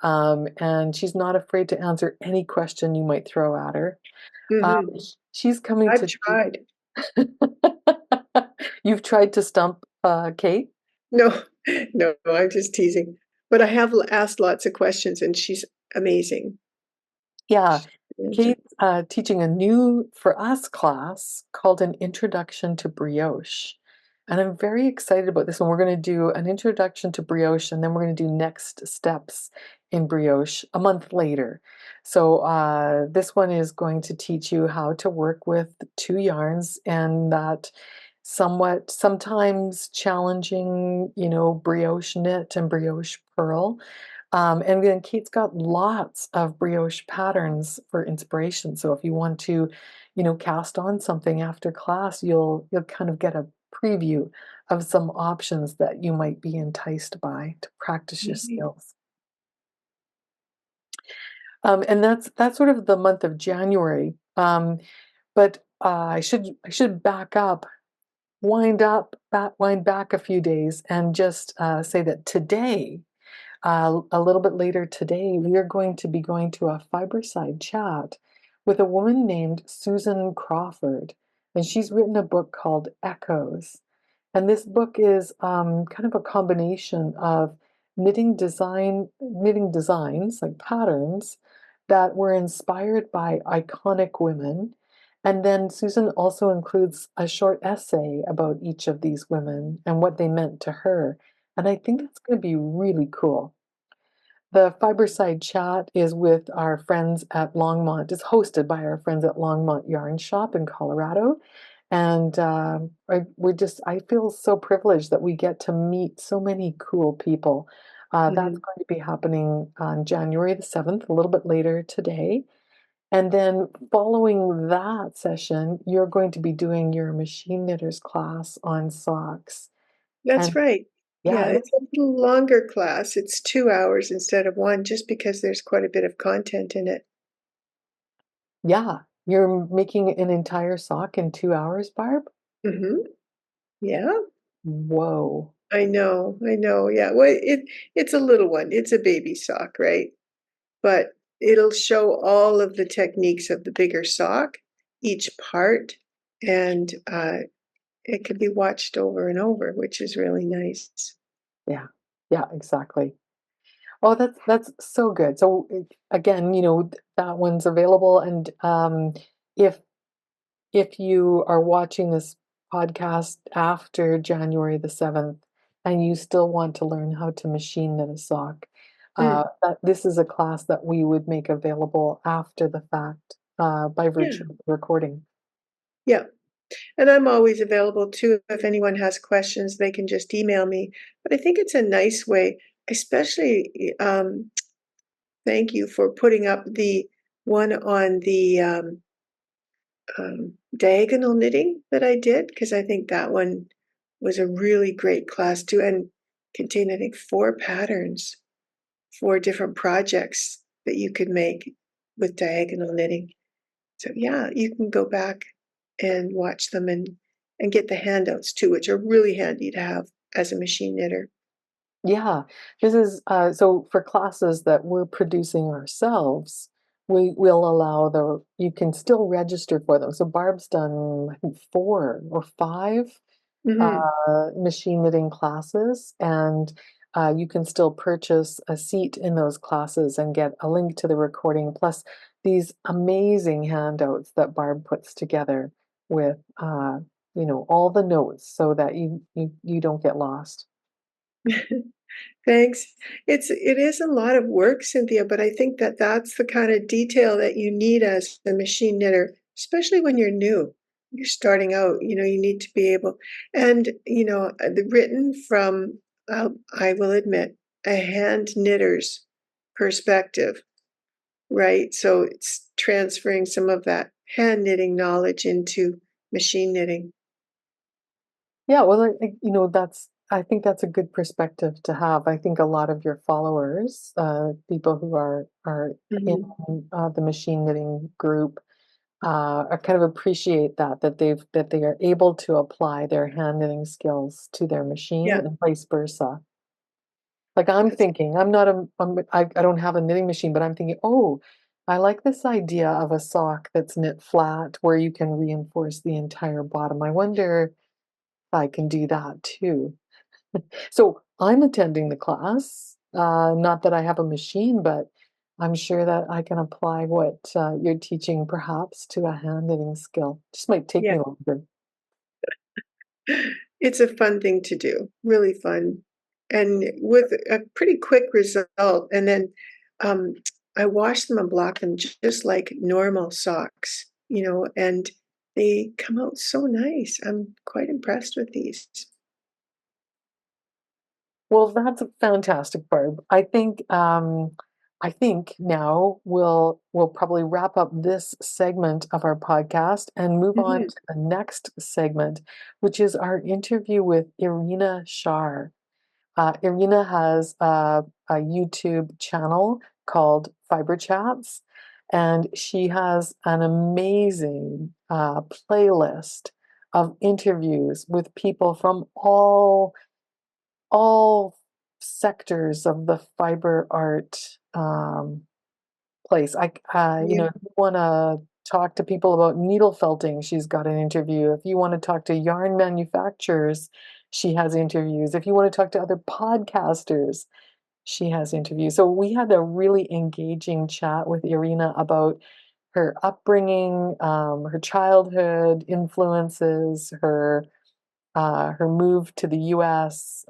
And she's not afraid to answer any question you might throw at her. Um, Mhm. she's coming I've to teach. tried. You've tried to stump Kate? No, no, I'm just teasing. But I have asked lots of questions, and she's amazing. Yeah, She answered. Kate's teaching a new for us class called an Introduction to Brioche. And I'm very excited about this one. We're going to do an introduction to brioche, and then we're going to do next steps in brioche a month later. So this one is going to teach you how to work with two yarns and that sometimes challenging, brioche knit and brioche purl. And then Kate's got lots of brioche patterns for inspiration. So if you want to, cast on something after class, you'll kind of get a preview of some options that you might be enticed by to practice your Mhm. skills. And that's sort of the month of January. But I should wind back a few days, and just say that today, a little bit later today, we are going to be going to a fiberside chat with a woman named Susan Crawford, and she's written a book called Echoes. And this book is kind of a combination of knitting designs, like patterns, that were inspired by iconic women. And then Susan also includes a short essay about each of these women and what they meant to her. And I think that's going to be really cool. The Fiberside Chat is with our friends at Longmont. It's hosted by our friends at Longmont Yarn Shop in Colorado. And I feel so privileged that we get to meet so many cool people. That's Mhm. going to be happening on January the 7th, a little bit later today. And then following that session, you're going to be doing your machine knitters class on socks. That's And right. yeah, Yeah, it's a little longer class. It's 2 hours instead of 1 just because there's quite a bit of content in it. yeah, you're making an entire sock in 2 hours, Barb? Mhm. Yeah, Whoa. I know, yeah. Well, it's a little one. It's a baby sock, right? But it'll show all of the techniques of the bigger sock, each part, and, it can be watched over and over, which is really nice. Yeah. Yeah, exactly. Oh, that's so good. So again, that one's available, and if if you are watching this podcast after January the 7th and you still want to learn how to machine knit a sock, Mm, this is a class that we would make available after the fact by yeah, virtue of the recording. yeah. And I'm always available too. If anyone has questions, they can just email me. But I think it's a nice way, especially, thank you for putting up the one on the diagonal knitting that I did, because I think that one was a really great class too, and contained, I think, 4 patterns, 4 different projects that you could make with diagonal knitting. So yeah, you can go back and watch them and get the handouts too, which are really handy to have as a machine knitter. Yeah, this is so for classes that we're producing ourselves, we will allow you can still register for them. So Barb's done, I think, 4 or 5 Hmm. machine knitting classes, and you can still purchase a seat in those classes and get a link to the recording, plus these amazing handouts that Barb puts together with all the notes so that you don't get lost. Thanks. It is a lot of work, Cynthia, but I think that that's the kind of detail that you need as a machine knitter, especially when you're new. You're starting out, you need to be able, and the written from, I will admit, a hand knitter's perspective, right? So it's transferring some of that hand knitting knowledge into machine knitting. Yeah, well, I think that's a good perspective to have. I think a lot of your followers, people who are in Hmm. the machine knitting group, I kind of appreciate that they are able to apply their hand knitting skills to their machine Yeah, and vice versa. Like I'm that's thinking, I don't have a knitting machine, but I'm thinking, oh, I like this idea of a sock that's knit flat where you can reinforce the entire bottom. I wonder if I can do that too. So I'm attending the class. Not that I have a machine, but I'm sure that I can apply what you're teaching perhaps to a hand knitting skill. Just might take yeah. me longer. It's a fun thing to do, really fun, and with a pretty quick result, and then, um, I wash them and block them just like normal socks, and they come out so nice. I'm quite impressed with these. Well, that's fantastic, Barb. I think now we'll probably wrap up this segment of our podcast and move on Mhm. to the next segment, which is our interview with Irina Schaar. Irina has a YouTube channel called Fiber Chats, and she has an amazing playlist of interviews with people from all sectors of the fiber art place. Yeah. If you want to talk to people about needle felting, she's got an interview. If you want to talk to yarn manufacturers, she has interviews. If you want to talk to other podcasters, she has interviews. So we had a really engaging chat with Irina about her upbringing, her childhood influences, her move to the US.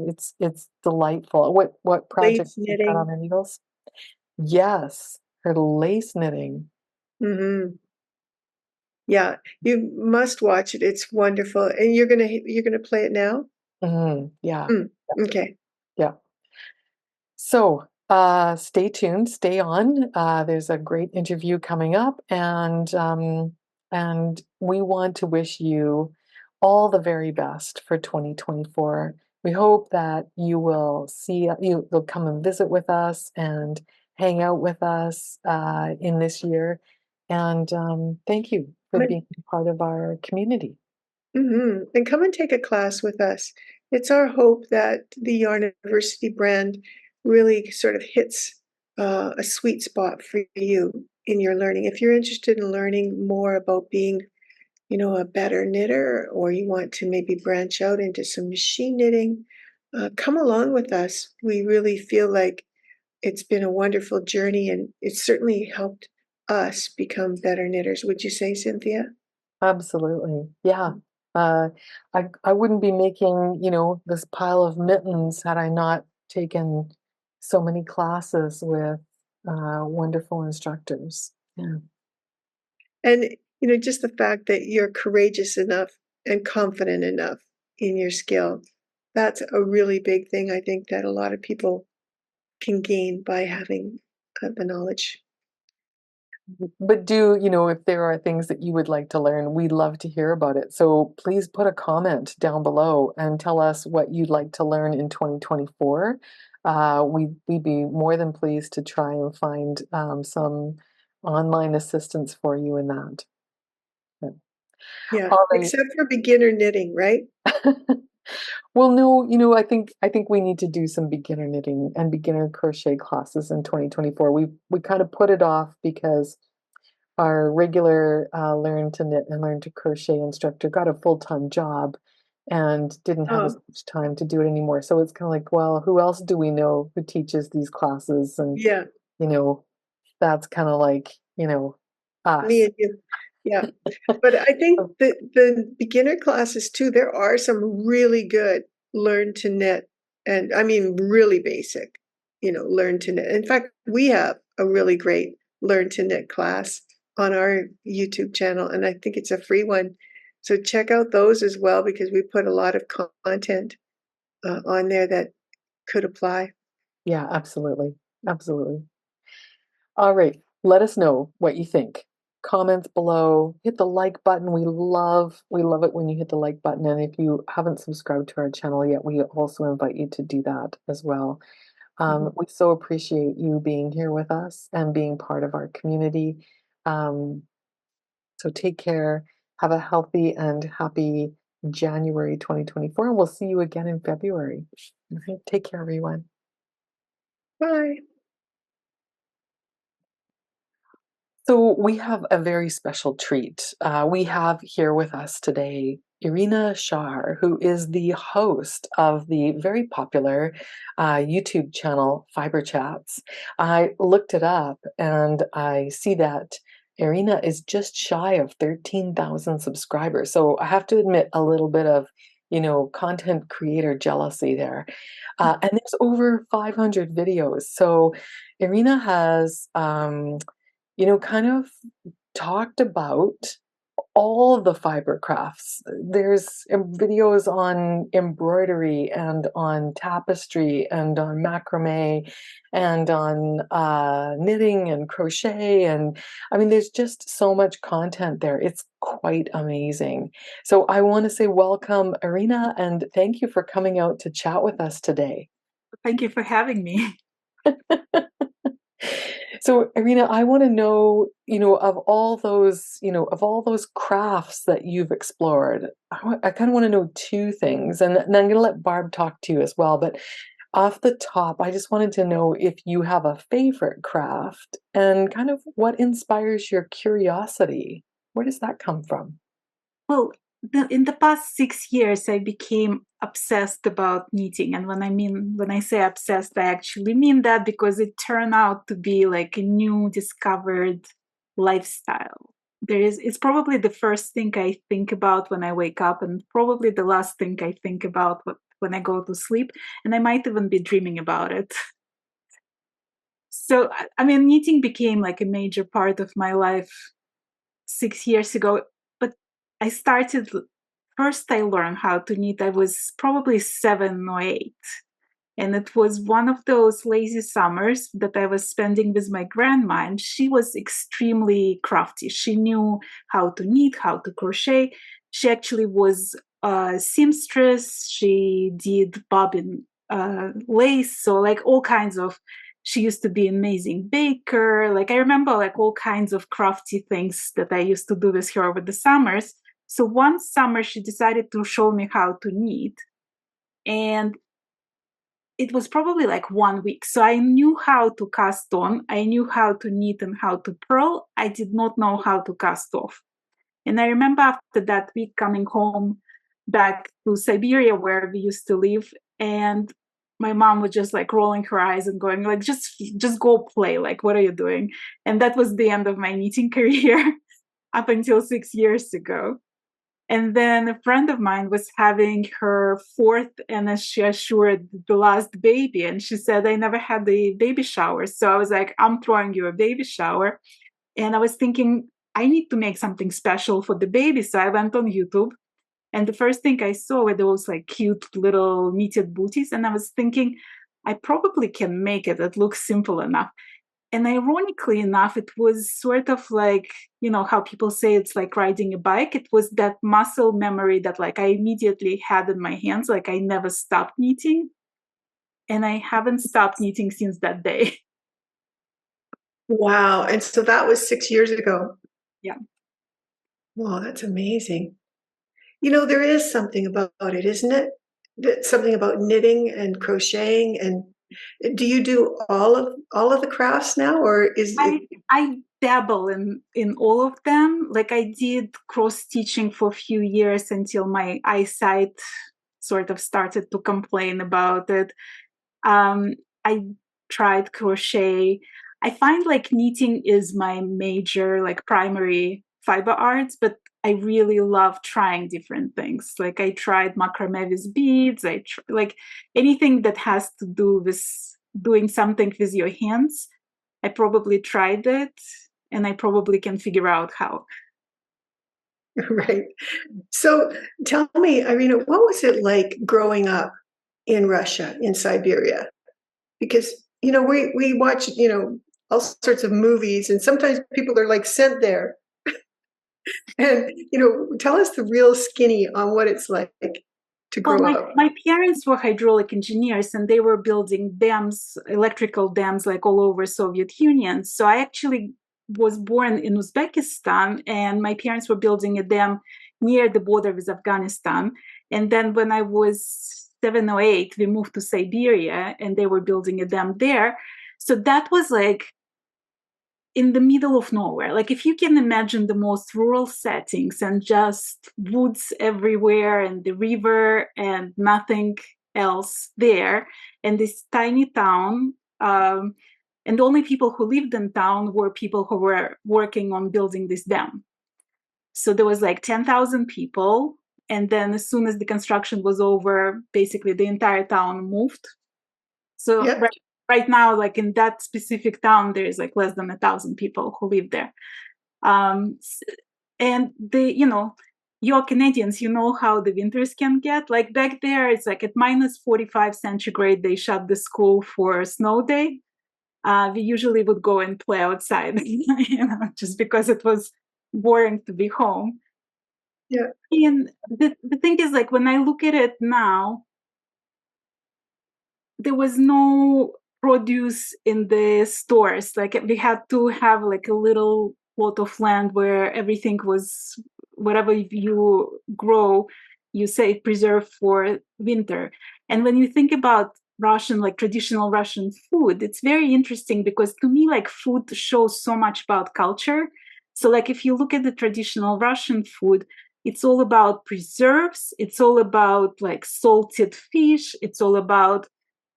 It's delightful. What projects Lace she's got on knitting. her needles? Yes, her lace knitting. Mhm. Yeah, you must watch it. It's wonderful, and you're gonna play it now? Yeah, Mm, okay. yeah. So, stay tuned, stay on. There's a great interview coming up, and we want to wish you all the very best for 2024. We hope that you'll come and visit with us and hang out with us in this year. And thank you for being part of our community. Mhm, and come and take a class with us. It's our hope that the Yarn University brand really sort of hits a sweet spot for you in your learning. If you're interested in learning more about being, a better knitter, or you want to maybe branch out into some machine knitting, come along with us. We really feel like it's been a wonderful journey, and it's certainly helped us become better knitters. Would you say, Cynthia? Absolutely. Yeah. Uh, I wouldn't be making, this pile of mittens had I not taken so many classes with wonderful instructors. Yeah. And, just the fact that you're courageous enough and confident enough in your skill, that's a really big thing, I think, that a lot of people can gain by having the knowledge. But if there are things that you would like to learn, we'd love to hear about it. So please put a comment down below and tell us what you'd like to learn in 2024. We'd be more than pleased to try and find some online assistance for you in that. Yeah. Yeah, All right. except for beginner knitting, right? Well, no, I think we need to do some beginner knitting and beginner crochet classes in 2024. We kind of put it off because our regular learn to knit and learn to crochet instructor got a full-time job and didn't have as Oh, much time to do it anymore. So it's kind of like, well, who else do we know who teaches these classes? And, yeah, you know, that's kind of like, me us. and you. Yeah. But I think that the beginner classes too, there are some really good learn to knit, and I mean really basic, learn to knit. In fact, we have a really great learn to knit class on our YouTube channel, and I think it's a free one. So check out those as well because we put a lot of content on there that could apply. Yeah, absolutely. Absolutely. All right. Let us know what you think. Comments below. Hit the like button. We love it when you hit the like button. And if you haven't subscribed to our channel yet, we also invite you to do that as well. Mhm. We so appreciate you being here with us and being part of our community. Um, so take care. Have a healthy and happy January 2024, and we'll see you again in February. Okay, take care, everyone. Bye. So we have a very special treat. We have here with us today Irina Schaar, who is the host of the very popular YouTube channel Fiber Chats. I looked it up and I see that Irina is just shy of 13,000 subscribers. So I have to admit a little bit of, content creator jealousy there. And there's over 500 videos. So Irina has kind of talked about all of the fiber crafts. There's videos on embroidery and on tapestry and on macrame and on knitting and crochet. And I mean, there's just so much content there. It's quite amazing. So I want to say welcome, Irina, and thank you for coming out to chat with us today. Thank you for having me. So, Irina, I want to know, of all those crafts that you've explored, I kind of want to know two things, and then I'm going to let Barb talk to you as well. But off the top, I just wanted to know if you have a favorite craft and kind of what inspires your curiosity. Where does that come from? Well, in the past 6 years, I became obsessed about knitting. And when I say obsessed, I actually mean that because it turned out to be like a new discovered lifestyle. It's probably the first thing I think about when I wake up, and probably the last thing I think about when I go to sleep. And I might even be dreaming about it. So, I mean, knitting became like a major part of my life 6 years ago, but I started first. I learned how to knit. I was probably 7 or 8. And it was one of those lazy summers that I was spending with my grandma. And she was extremely crafty. She knew how to knit, how to crochet. She actually was a seamstress. She did bobbin lace. So, like, all kinds of, she used to be an amazing baker. Like, I remember like all kinds of crafty things that I used to do with her over the summers. So one summer she decided to show me how to knit. And it was probably like 1 week. So I knew how to cast on, I knew how to knit and how to purl. I did not know how to cast off. And I remember after that week coming home back to Siberia where we used to live. And my mom was just like rolling her eyes and going like, just go play. Like, what are you doing? And that was the end of my knitting career up until 6 years ago. And then a friend of mine was having her fourth, and as she assured, the last baby. And she said, I never had the baby shower. So I was like, I'm throwing you a baby shower. And I was thinking, I need to make something special for the baby. So I went on YouTube. And the first thing I saw were those like cute little knitted booties. And I was thinking, I probably can make it. It looks simple enough. And ironically enough, it was sort of like, you know, how people say it's like riding a bike. It was that muscle memory that like I immediately had in my hands. Like I never stopped knitting. And I haven't stopped knitting since that day. Wow. And so that was 6 years ago. Yeah. Wow, that's amazing. You know, there is something about it, isn't it? Something about knitting and crocheting. And do you do all of the crafts now, or is it? I dabble in all of them. Like I did cross stitching for a few years until my eyesight sort of started to complain about it. I tried crochet. I find like knitting is my major, like primary fiber arts, but I really love trying different things. Like I tried macrame with beads. Like anything that has to do with doing something with your hands. I probably tried it, and I probably can figure out how. Right. So tell me, Irina, what was it like growing up in Russia, in Siberia? Because, you know, we watch, you know, all sorts of movies, and sometimes people are like sent there. And, you know, tell us the real skinny on what it's like to Well, grow up. my parents were hydraulic engineers, and they were building dams, electrical dams, like all over Soviet Union. So I actually was born in Uzbekistan, and my parents were building a dam near the border with Afghanistan. And then when I was 7 or 8, we moved to Siberia, and they were building a dam there. So that was like in the middle of nowhere. Like if you can imagine the most rural settings and just woods everywhere and the river and nothing else there, and this tiny town, and the only people who lived in town were people who were working on building this dam. So there was like 10,000 people. And then as soon as the construction was over, basically the entire town moved. So Yep. right now, like in that specific town, there is like less than 1,000 people who live there. And you're Canadians, you know how the winters can get. Like back there, it's like at minus 45 centigrade, they shut the school for a snow day. We usually would go and play outside, just because it was boring to be home. Yeah. And the thing is, like, when I look at it now, there was no produce in the stores. Like we had to have like a little plot of land where everything was, whatever you grow, you say preserved for winter. And when you think about Russian, like traditional Russian food, it's very interesting because to me, like food shows so much about culture. So like if you look at the traditional Russian food, it's all about preserves. It's all about like salted fish. It's all about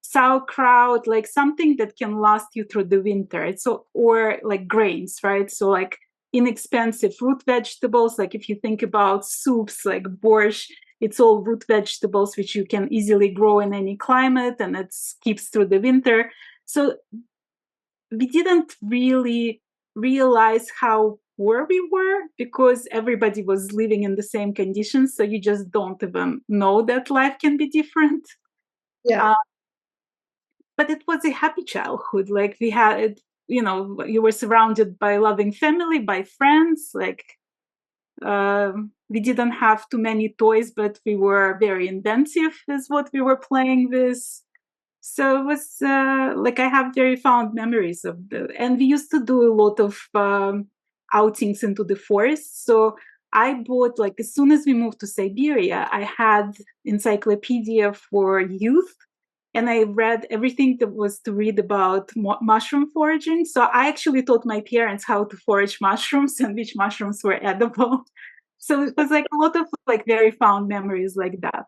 sauerkraut, like something that can last you through the winter. Or like grains, right? So like inexpensive root vegetables. Like if you think about soups like borscht, it's all root vegetables which you can easily grow in any climate, and it keeps through the winter. So we didn't really realize how poor we were because everybody was living in the same conditions. So you just don't even know that life can be different. Yeah. But it was a happy childhood. Like we had, you were surrounded by loving family, by friends. Like we didn't have too many toys, but we were very inventive is what we were playing with. So it was like I have very fond memories of and we used to do a lot of outings into the forest. So I bought, like, as soon as we moved to Siberia, I had encyclopedia for youth, and I read everything that was to read about mushroom foraging. So I actually taught my parents how to forage mushrooms and which mushrooms were edible. So it was like a lot of like very fond memories like that.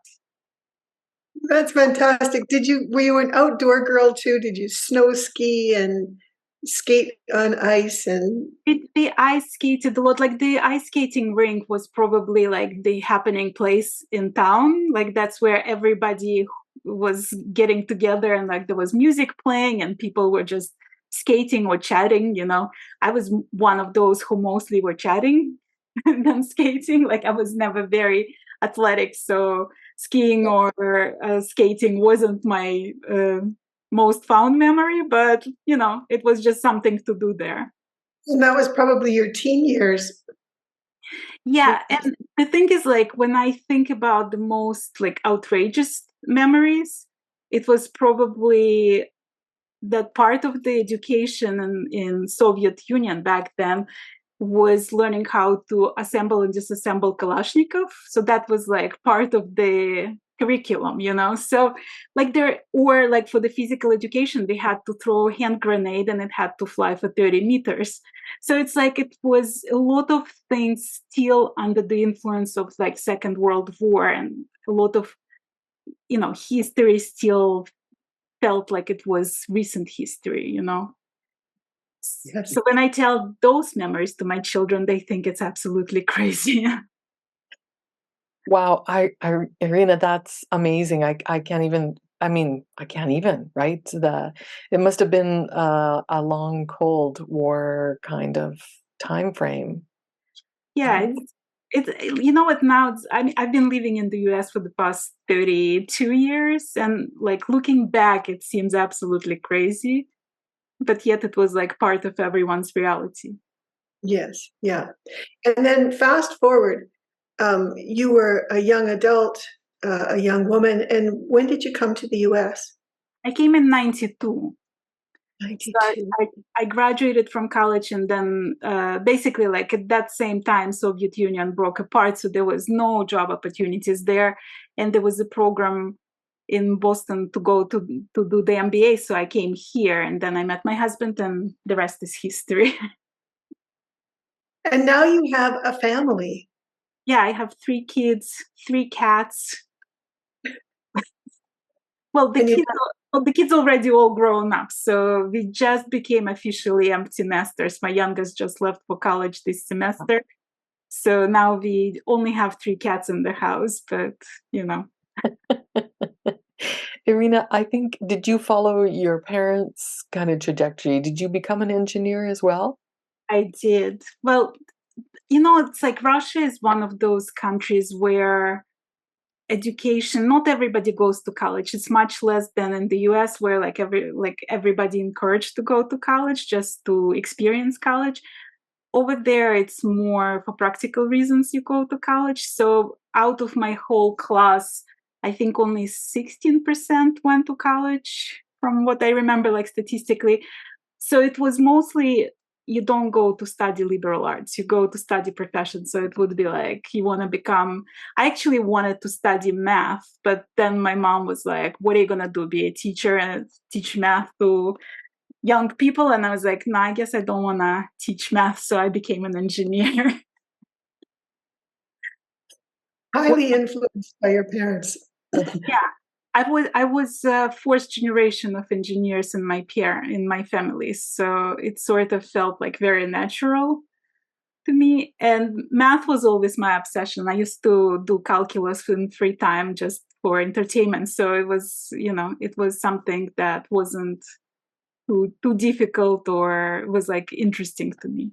That's fantastic. Were you an outdoor girl too? Did you snow ski and skate on ice and The ice skated a lot. Like the ice skating rink was probably like the happening place in town. Like that's where everybody was getting together and like there was music playing and people were just skating or chatting, you know. I was one of those who mostly were chatting than skating. Like I was never very athletic, so skiing or skating wasn't my most fond memory, but you know, it was just something to do there. and that was probably your teen years. Yeah, and the thing is, like, when I think about the most like outrageous memories, it was probably that part of the education in Soviet Union back then was learning how to assemble and disassemble Kalashnikov. So that was like part of the curriculum, you know. So like there, or like for the physical education, they had to throw a hand grenade and it had to fly for 30 meters. So it's like it was a lot of things still under the influence of like Second World War, and a lot of, you know, history still felt like it was recent history, you know. Yes. So when I tell those memories to my children, they think it's absolutely crazy. Wow, Irina, that's amazing. I can't even, I mean, I can't even, right? It must have been a long Cold War kind of time frame, Yeah, right? it's you know what, now I mean, I've been living in the US for the past 32 years, and like looking back, it seems absolutely crazy, but yet it was like part of everyone's reality. Yes, yeah. And then fast forward, you were a young adult, a young woman, and when did you come to the US? I came in 92. So 92. I graduated from college, and then basically like at that same time Soviet Union broke apart, so there was no job opportunities there, and there was a program in Boston to go to do the MBA. So I came here, and then I met my husband, and the rest is history. And now you have a family. Yeah, I have 3 kids, 3 cats. Well, And you the kids already all grown up, so we just became officially empty nesters. My youngest just left for college this semester, so now we only have 3 cats in the house. But you know, Irina, I think, did you follow your parents' kind of trajectory? Did you become an engineer as well? I did well. You know, it's like Russia is one of those countries where education, not everybody goes to college. It's much less than in the US, where like everybody encouraged to go to college just to experience college. Over there, it's more for practical reasons you go to college. So out of my whole class, I think only 16% went to college, from what I remember, like statistically. So it was mostly, you don't go to study liberal arts, you go to study profession. So it would be like, you want to become, I actually wanted to study math, but then my mom was like, what are you going to do, be a teacher and teach math to young people? And I was like, no, I guess I don't want to teach math. So I became an engineer. highly influenced by your parents. Yeah. I was fourth generation of engineers in my family, so it sort of felt like very natural to me. And math was always my obsession. I used to do calculus in free time just for entertainment. So it was, you know, it was something that wasn't too difficult, or was like interesting to me.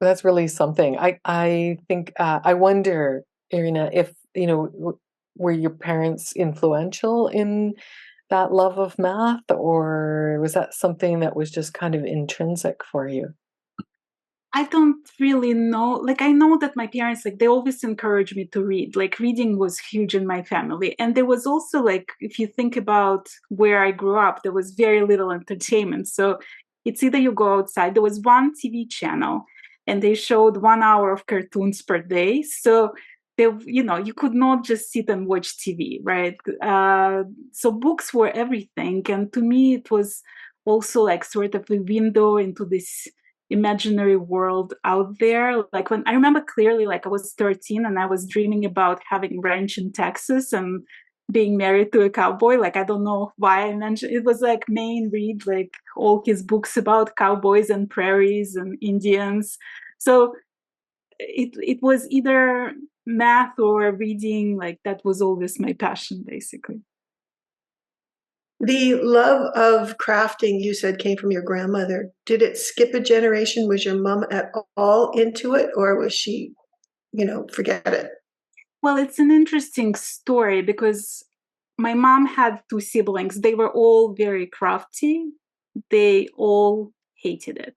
That's really something. I think I wonder, Irina, if you know, were your parents influential in that love of math, or was that something that was just kind of intrinsic for you? I don't really know. Like, I know that my parents, like, they always encouraged me to read. Like, reading was huge in my family. And there was also, like, if you think about where I grew up, there was very little entertainment. So it's either you go outside, there was one TV channel, and they showed 1 hour of cartoons per day. So they, you know, you could not just sit and watch TV, right? So books were everything. And to me, it was also like sort of a window into this imaginary world out there. Like, when I remember clearly, like I was 13 and I was dreaming about having ranch in Texas, and being married to a cowboy. Like, I don't know why I mentioned it. Was like main read, like all his books about cowboys and prairies and Indians. So it was either math or reading. Like, that was always my passion, basically. The love of crafting, you said, came from your grandmother. Did it skip a generation? Was your mom at all into it, or was she, forget it? Well, it's an interesting story because my mom had two siblings. They were all very crafty. They all hated it.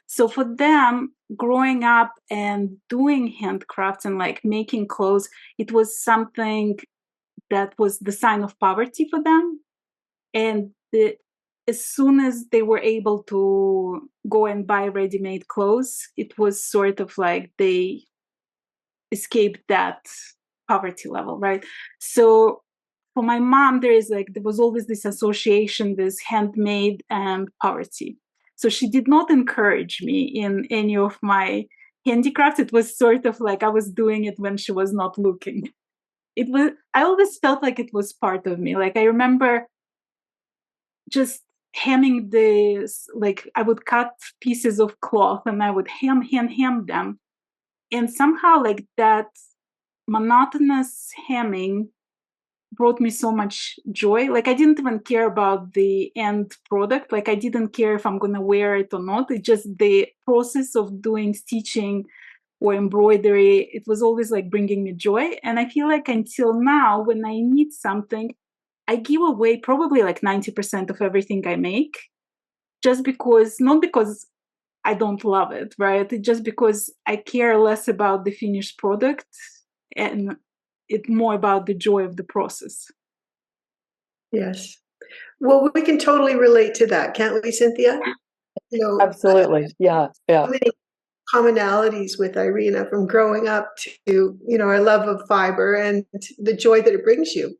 So for them, growing up and doing handcrafts and like making clothes, it was something that was the sign of poverty for them. And as soon as they were able to go and buy ready-made clothes, it was sort of like they escaped that poverty level, right? So for my mom, there was always this association with handmade and poverty. So she did not encourage me in any of my handicrafts. It was sort of like I was doing it when she was not looking. I always felt like it was part of me. Like, I remember just hemming this, like I would cut pieces of cloth and I would hem them. And somehow like that monotonous hemming brought me so much joy. Like, I didn't even care about the end product. Like, I didn't care if I'm going to wear it or not. It's just the process of doing stitching or embroidery. It was always like bringing me joy. And I feel like until now, when I need something, I give away probably like 90% of everything I make, just because, not because I don't love it, right? It's just because I care less about the finished product and it's more about the joy of the process. Yes. Well, we can totally relate to that, can't we, Cynthia? Absolutely. Yeah. So many commonalities with Irina from growing up to, our love of fiber and the joy that it brings you.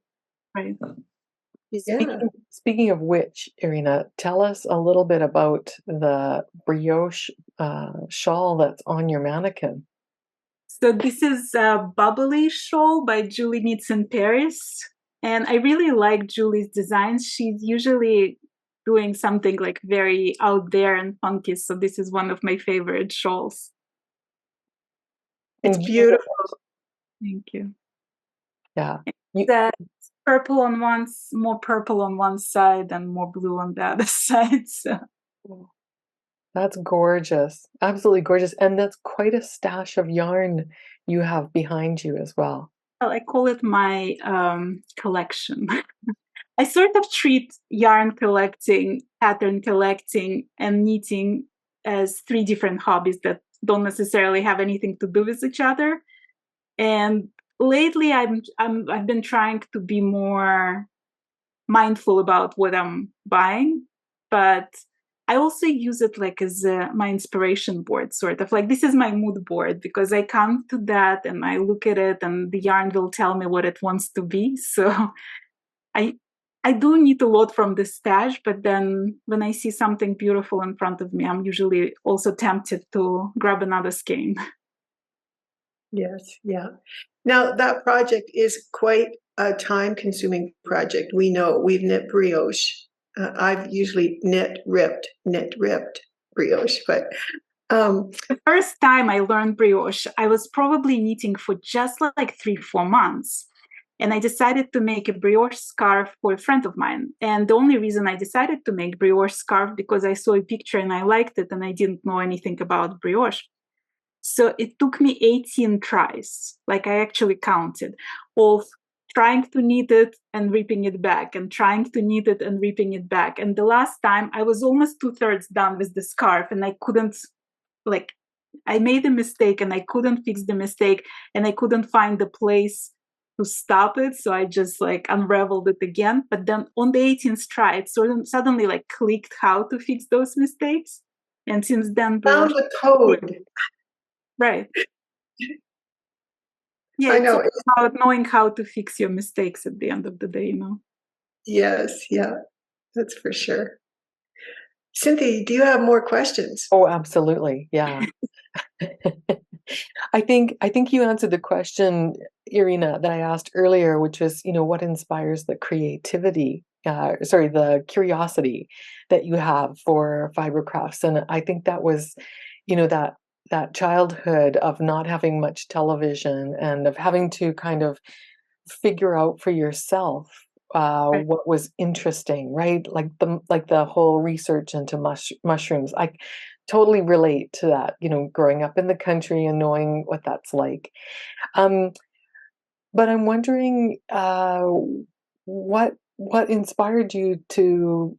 Right. Yeah. Speaking of which, Irina, tell us a little bit about the brioche shawl that's on your mannequin. So this is a bubbly shawl by Julie Knits in Paris. And I really like Julie's designs. She's usually doing something like very out there and funky. So this is one of my favorite shawls. It's beautiful. Thank you. Yeah. That purple on more purple on one side and more blue on the other side. So. That's gorgeous. Absolutely gorgeous. And that's quite a stash of yarn you have behind you as well. Well, I call it my collection. I sort of treat yarn collecting, pattern collecting, and knitting as three different hobbies that don't necessarily have anything to do with each other. And lately, I've been trying to be more mindful about what I'm buying, but I also use it like as my inspiration board, sort of like this is my mood board, because I come to that and I look at it and the yarn will tell me what it wants to be. So I do need a lot from the stash, but then when I see something beautiful in front of me, I'm usually also tempted to grab another skein. Yes, yeah. Now that project is quite a time-consuming project. We know we've knit brioche. I've usually knit ripped brioche, but the first time I learned brioche, I was probably knitting for just like 3-4 months. And I decided to make a brioche scarf for a friend of mine. And the only reason I decided to make brioche scarf because I saw a picture and I liked it and I didn't know anything about brioche. So it took me 18 tries, like I actually counted, of trying to knit it and ripping it back and trying to knit it and ripping it back. And the last time I was almost 2/3 done with the scarf and I couldn't, like, I made a mistake and I couldn't fix the mistake and I couldn't find the place to stop it. So I just like unraveled it again. But then on the 18th try, it suddenly like clicked how to fix those mistakes. And since then, found the code. Right. Yeah, I know. it's about knowing how to fix your mistakes at the end of the day, Yes, yeah, that's for sure. Cynthia, do you have more questions? Oh, absolutely. Yeah. I think you answered the question, Irina, that I asked earlier, which was, what inspires the creativity, the curiosity that you have for fiber crafts. And I think that was, that childhood of not having much television and of having to kind of figure out for yourself Right. what was interesting, right? Like the whole research into mushrooms. I totally relate to that, growing up in the country and knowing what that's like. Um, but I'm wondering what inspired you to,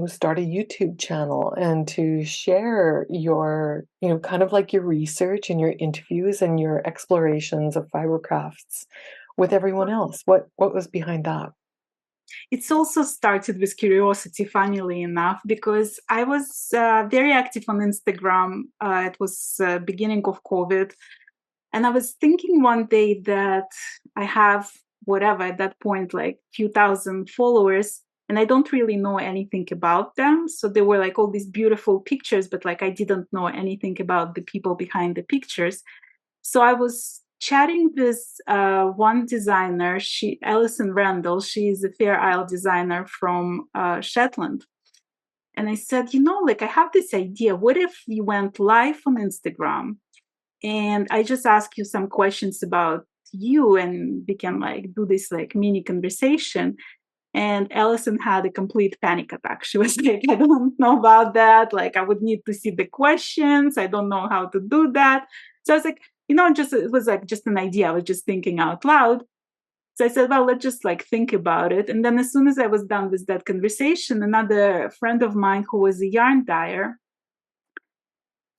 start a YouTube channel and to share your, kind of like your research and your interviews and your explorations of fiber crafts with everyone else. What was behind that? It's also started with curiosity, funnily enough, because I was very active on Instagram. It was beginning of COVID. And I was thinking one day that I have whatever at that point, like few thousand followers, and I don't really know anything about them. So there were like all these beautiful pictures, but like I didn't know anything about the people behind the pictures. So I was chatting with one designer, Alison Randall. She is a Fair Isle designer from Shetland. And I said, like I have this idea. What if we went live on Instagram and I just ask you some questions about you and we can like do this like mini conversation? And Alison had a complete panic attack. She was like, I don't know about that. Like, I would need to see the questions. I don't know how to do that. So I was like, it was like just an idea. I was just thinking out loud. So I said, well, let's just like think about it. And then as soon as I was done with that conversation, another friend of mine who was a yarn dyer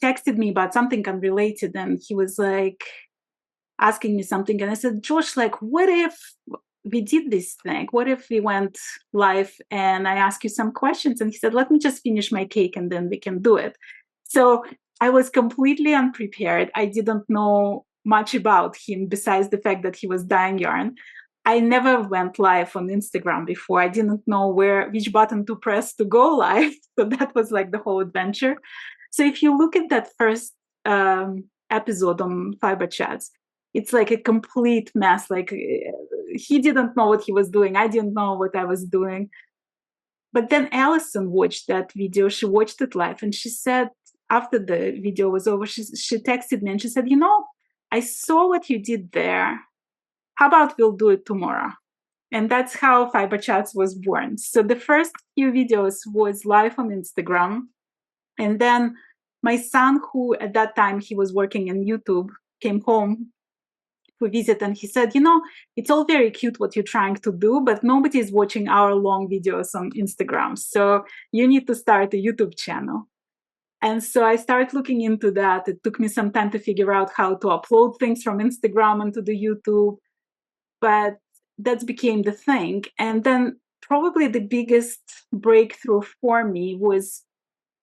texted me about something unrelated. And he was like asking me something. And I said, Josh, like, what if we did this thing? What if we went live and I ask you some questions? And he said, let me just finish my cake and then we can do it. So I was completely unprepared. I didn't know much about him besides the fact that he was dyeing yarn. I never went live on Instagram before. I didn't know which button to press to go live. So that was like the whole adventure. So if you look at that first episode on Fiber Chats, it's like a complete mess. Like he didn't know what he was doing. I didn't know what I was doing. But then Alison watched that video. She watched it live and she said, after the video was over, she texted me and she said, I saw what you did there. How about we'll do it tomorrow? And that's how Fiber Chats was born. So the first few videos was live on Instagram. And then my son, who at that time he was working in YouTube, came home to visit and he said, it's all very cute what you're trying to do, but nobody's watching our long videos on Instagram. So you need to start a YouTube channel. And so I started looking into that. It took me some time to figure out how to upload things from Instagram onto the YouTube, but that became the thing. And then probably the biggest breakthrough for me was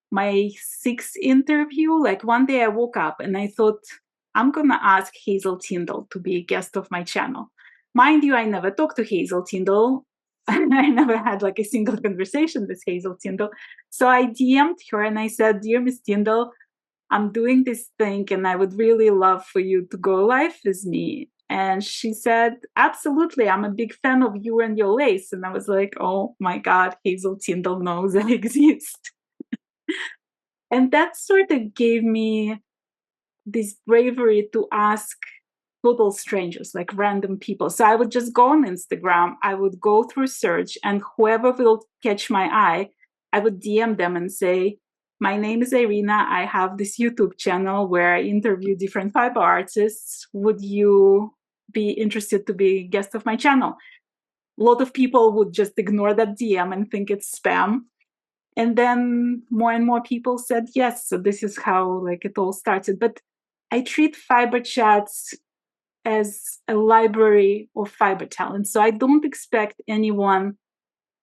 my 6th interview. Like one day I woke up and I thought, I'm going to ask Hazel Tyndall to be a guest of my channel. Mind you, I never talked to Hazel Tyndall. I never had like a single conversation with Hazel Tyndall. So I DM'd her and I said, dear Miss Tyndall, I'm doing this thing and I would really love for you to go live with me. And she said, absolutely, I'm a big fan of you and your lace. And I was like, oh my God, Hazel Tyndall knows I exist. And that sort of gave me this bravery to ask total strangers, like random people. So I would just go on Instagram, I would go through search, and whoever will catch my eye, I would DM them and say, my name is Irina. I have this YouTube channel where I interview different fiber artists. Would you be interested to be a guest of my channel? A lot of people would just ignore that DM and think it's spam. And then more and more people said yes. So this is how like it all started. But I treat Fiber Chats as a library of fiber talent. So I don't expect anyone,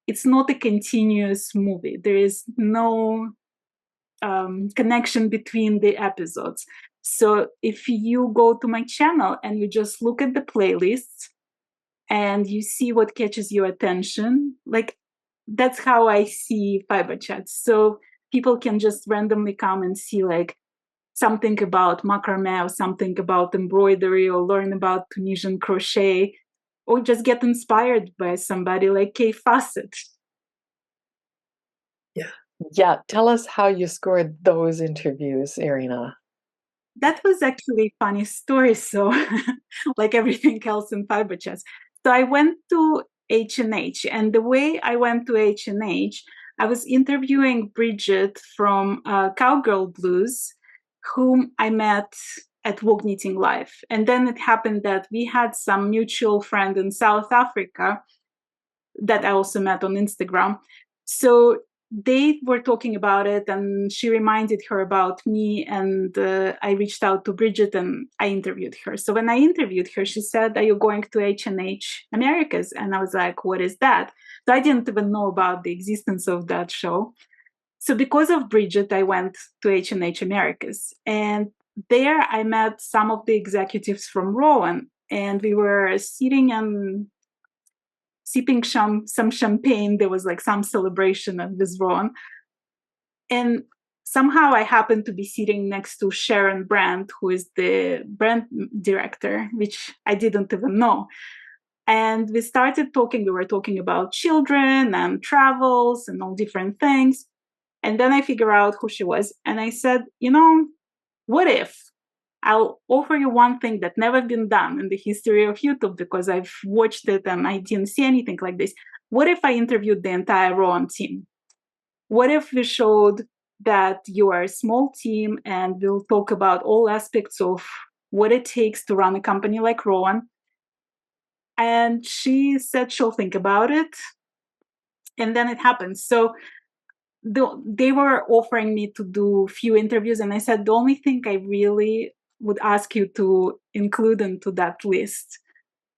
it's not a continuous movie. There is no connection between the episodes. So if you go to my channel and you just look at the playlists and you see what catches your attention, like that's how I see Fiber Chats. So people can just randomly come and see like something about macrame or something about embroidery or learn about Tunisian crochet or just get inspired by somebody like Kay Fawcett. Yeah, tell us how you scored those interviews, Irina. That was actually a funny story. So, like everything else in fiber chats. So I went to H&H, and the way I went to H&H, I was interviewing Bridget from Cowgirl Blues, whom I met at Wool Knitting Live. And then it happened that we had some mutual friend in South Africa that I also met on Instagram. So they were talking about it, and she reminded her about me, and I reached out to Bridget and I interviewed her. So when I interviewed her, she said, "Are you going to H&H Americas?" And I was like, "What is that?" So I didn't even know about the existence of that show. So because of Bridget, I went to H&H Americas, and there I met some of the executives from Rowan, and we were sitting and sipping some champagne. There was like some celebration at this Rowan. And somehow I happened to be sitting next to Sharon Brandt, who is the brand director, which I didn't even know. And we started talking. We were talking about children and travels and all different things. And then I figured out who she was. And I said, what if I'll offer you one thing that never been done in the history of YouTube, because I've watched it and I didn't see anything like this. What if I interviewed the entire Rowan team? What if we showed that you are a small team and we'll talk about all aspects of what it takes to run a company like Rowan? And she said she'll think about it. And then it happened. So they were offering me to do a few interviews. And I said, the only thing I really would ask you to include into that list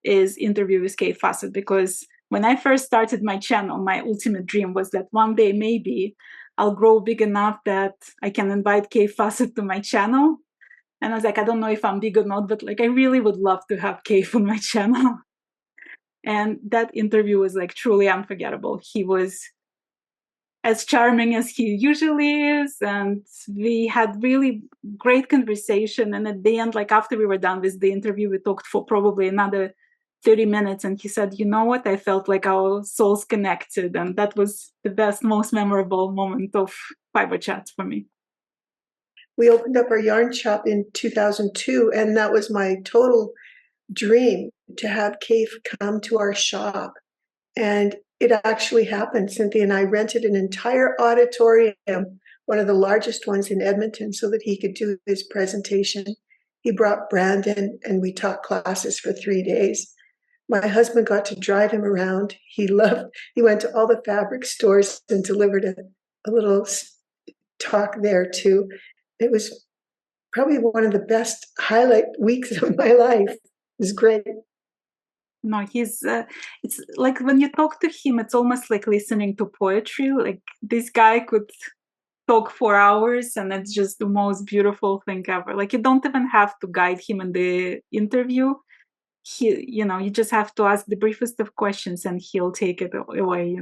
is interview with Kay Fawcett, because when I first started my channel, my ultimate dream was that one day maybe I'll grow big enough that I can invite Kay Fawcett to my channel. And I was like, I don't know if I'm big or not, but like I really would love to have Kay on my channel. And that interview was like truly unforgettable. He was as charming as he usually is, and we had really great conversation. And at the end, like after we were done with the interview, we talked for probably another 30 minutes, and he said, "You know what, I felt like our souls connected," and that was the best, most memorable moment of fiber chats for me. We opened up our yarn shop in 2002, and that was my total dream, to have Kay come to our shop. And it actually happened. Cynthia and I rented an entire auditorium, one of the largest ones in Edmonton, so that he could do his presentation. He brought Brandon, and we taught classes for 3 days. My husband got to drive him around. He went to all the fabric stores and delivered a little talk there too. It was probably one of the best highlight weeks of my life. It was great. No, it's like when you talk to him, it's almost like listening to poetry. Like this guy could talk for hours, and it's just the most beautiful thing ever. Like you don't even have to guide him in the interview. You just have to ask the briefest of questions and he'll take it away,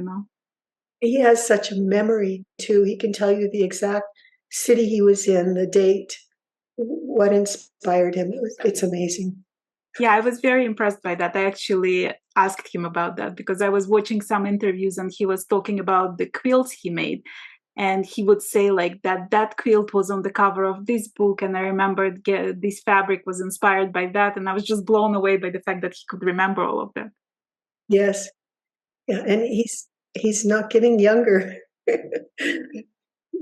He has such a memory too. He can tell you the exact city he was in, the date, what inspired him. It's amazing. Yeah, I was very impressed by that. I actually asked him about that because I was watching some interviews and he was talking about the quilts he made. And he would say like that quilt was on the cover of this book. And I remembered this fabric was inspired by that. And I was just blown away by the fact that he could remember all of that. Yes. Yeah. And he's not getting younger.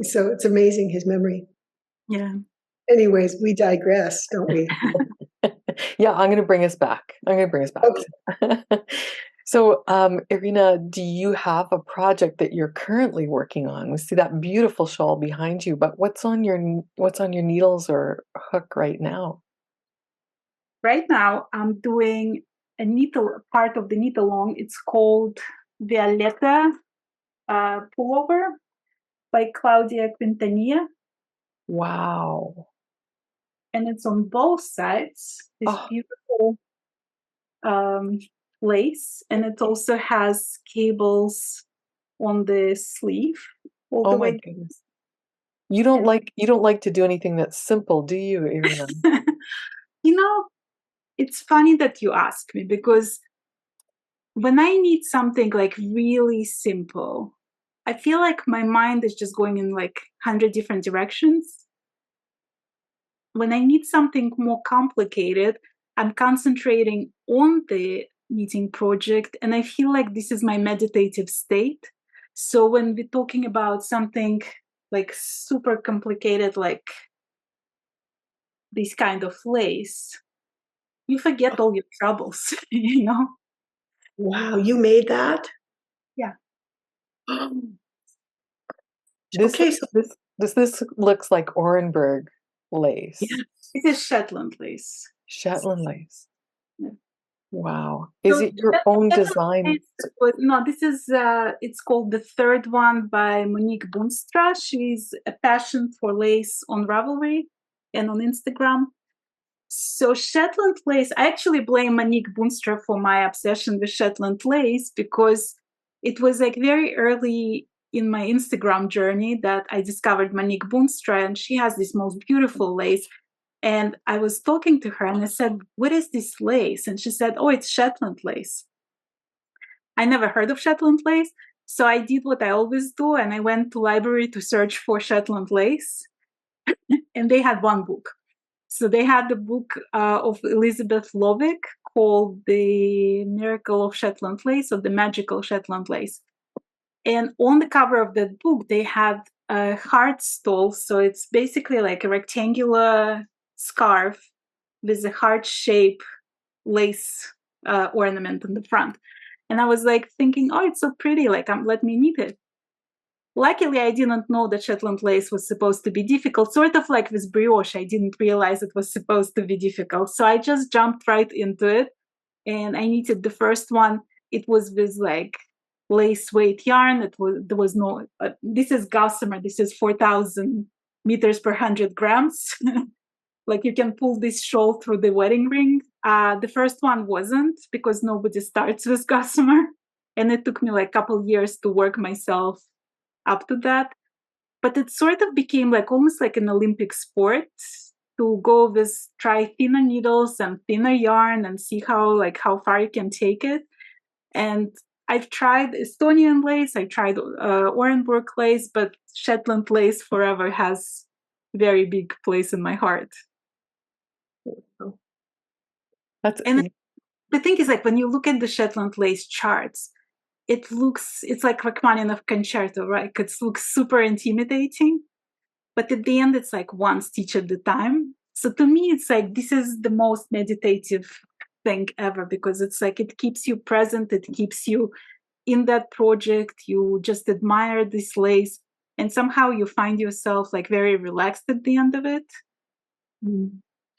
So it's amazing, his memory. Yeah. Anyways, we digress, don't we? Yeah, I'm going to bring us back. Okay. So, Irina, do you have a project that you're currently working on? We see that beautiful shawl behind you, but what's on your needles or hook right now? Right now, I'm doing part of the knit along. It's called Violetta Pullover by Claudia Quintanilla. Wow. And it's on both sides, this beautiful lace, and it also has cables on the sleeve all the way. Goodness. You don't like to do anything that's simple, do you, Irina? You know, it's funny that you ask me, because when I need something like really simple, I feel like my mind is just going in like 100 different directions. When I need something more complicated, I'm concentrating on the knitting project, and I feel like this is my meditative state. So when we're talking about something like super complicated, like this kind of lace, you forget all your troubles, you know? Wow, you made that? Yeah. This Okay, so this looks like Orenburg lace, yeah. It is Shetland lace. Shetland lace. Yeah. Wow. So Is it your own Shetland design? lace no, this is it's called the third one by Monique Boonstra. She's a passion for lace on Ravelry and on Instagram. So Shetland lace, I actually blame Monique Boonstra for my obsession with Shetland lace, because it was like very early in my Instagram journey that I discovered Monique Boonstra, and she has this most beautiful lace. And I was talking to her and I said, "What is this lace?" And she said, "Oh, it's Shetland lace." I never heard of Shetland lace. So I did what I always do, and I went to library to search for Shetland lace, and they had one book. So they had the book of Elizabeth Lovick called The Miracle of Shetland Lace, or The Magical Shetland Lace. And on the cover of that book, they had a heart stole. So it's basically like a rectangular scarf with a heart shape lace ornament in the front. And I was like thinking, oh, it's so pretty. Like, let me knit it. Luckily, I didn't know that Shetland lace was supposed to be difficult, sort of like with brioche. I didn't realize it was supposed to be difficult. So I just jumped right into it, and I knitted the first one. It was with like lace weight yarn. There was no, this is gossamer. This is 4,000 meters per 100 grams. Like you can pull this shawl through the wedding ring. The first one wasn't, because nobody starts with gossamer. And it took me like a couple years to work myself up to that. But it sort of became like almost like an Olympic sport to go with, try thinner needles and thinner yarn and see how far you can take it. And I've tried Estonian lace, I tried Orenburg lace, but Shetland lace forever has very big place in my heart. That's And the thing is, like, when you look at the Shetland lace charts, it's like Rachmaninoff concerto, right? It looks super intimidating, but at the end, it's like one stitch at a time. So to me, it's like this is the most meditative thing ever, because it's like it keeps you present, it keeps you in that project. You just admire this lace, and somehow you find yourself like very relaxed at the end of it.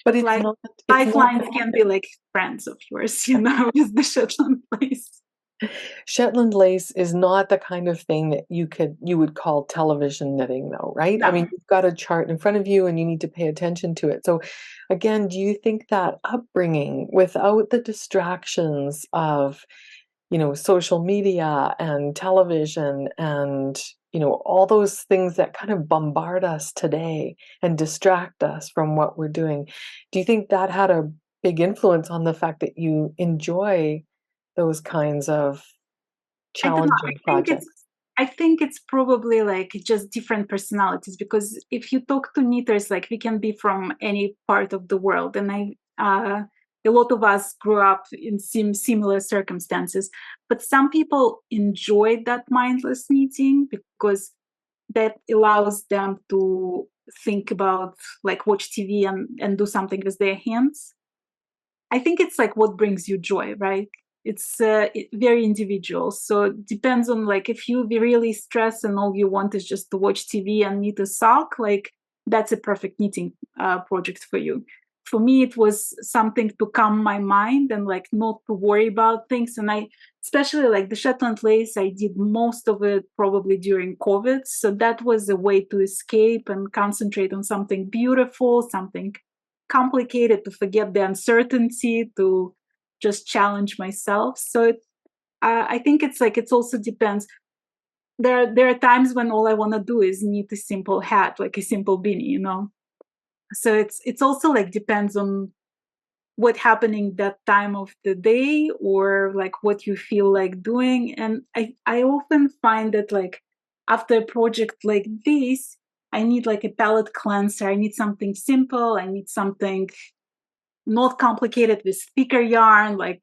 but it's Like not lifelines can be like friends of yours, with the Shetland lace. Shetland lace is not the kind of thing that you would call television knitting though, right? I No. mean, you've got a chart in front of you and you need to pay attention to it. So again, do you think that upbringing without the distractions of, social media and television and, all those things that kind of bombard us today and distract us from what we're doing, do you think that had a big influence on the fact that you enjoy those kinds of I don't know. challenging projects? I think it's probably like just different personalities, because if you talk to knitters, like we can be from any part of the world, and a lot of us grew up in similar circumstances. But some people enjoy that mindless knitting because that allows them to think about, like, watch TV and do something with their hands. I think it's like what brings you joy, right? It's very individual. So it depends on, like, if you really stress and all you want is just to watch TV and knit a sock, like that's a perfect knitting project for you. For me, it was something to calm my mind and like not to worry about things. And I, especially like the Shetland lace, I did most of it probably during COVID. So that was a way to escape and concentrate on something beautiful, something complicated, to forget the uncertainty, to just challenge myself. So I think it's like, it also depends. there are times when all I want to do is knit a simple hat, like a simple beanie, you know. So it's also like depends on what happening that time of the day, or like what you feel like doing. And I often find that like after a project like this, I need like a palette cleanser. I need something simple. I need something not complicated with thicker yarn, like,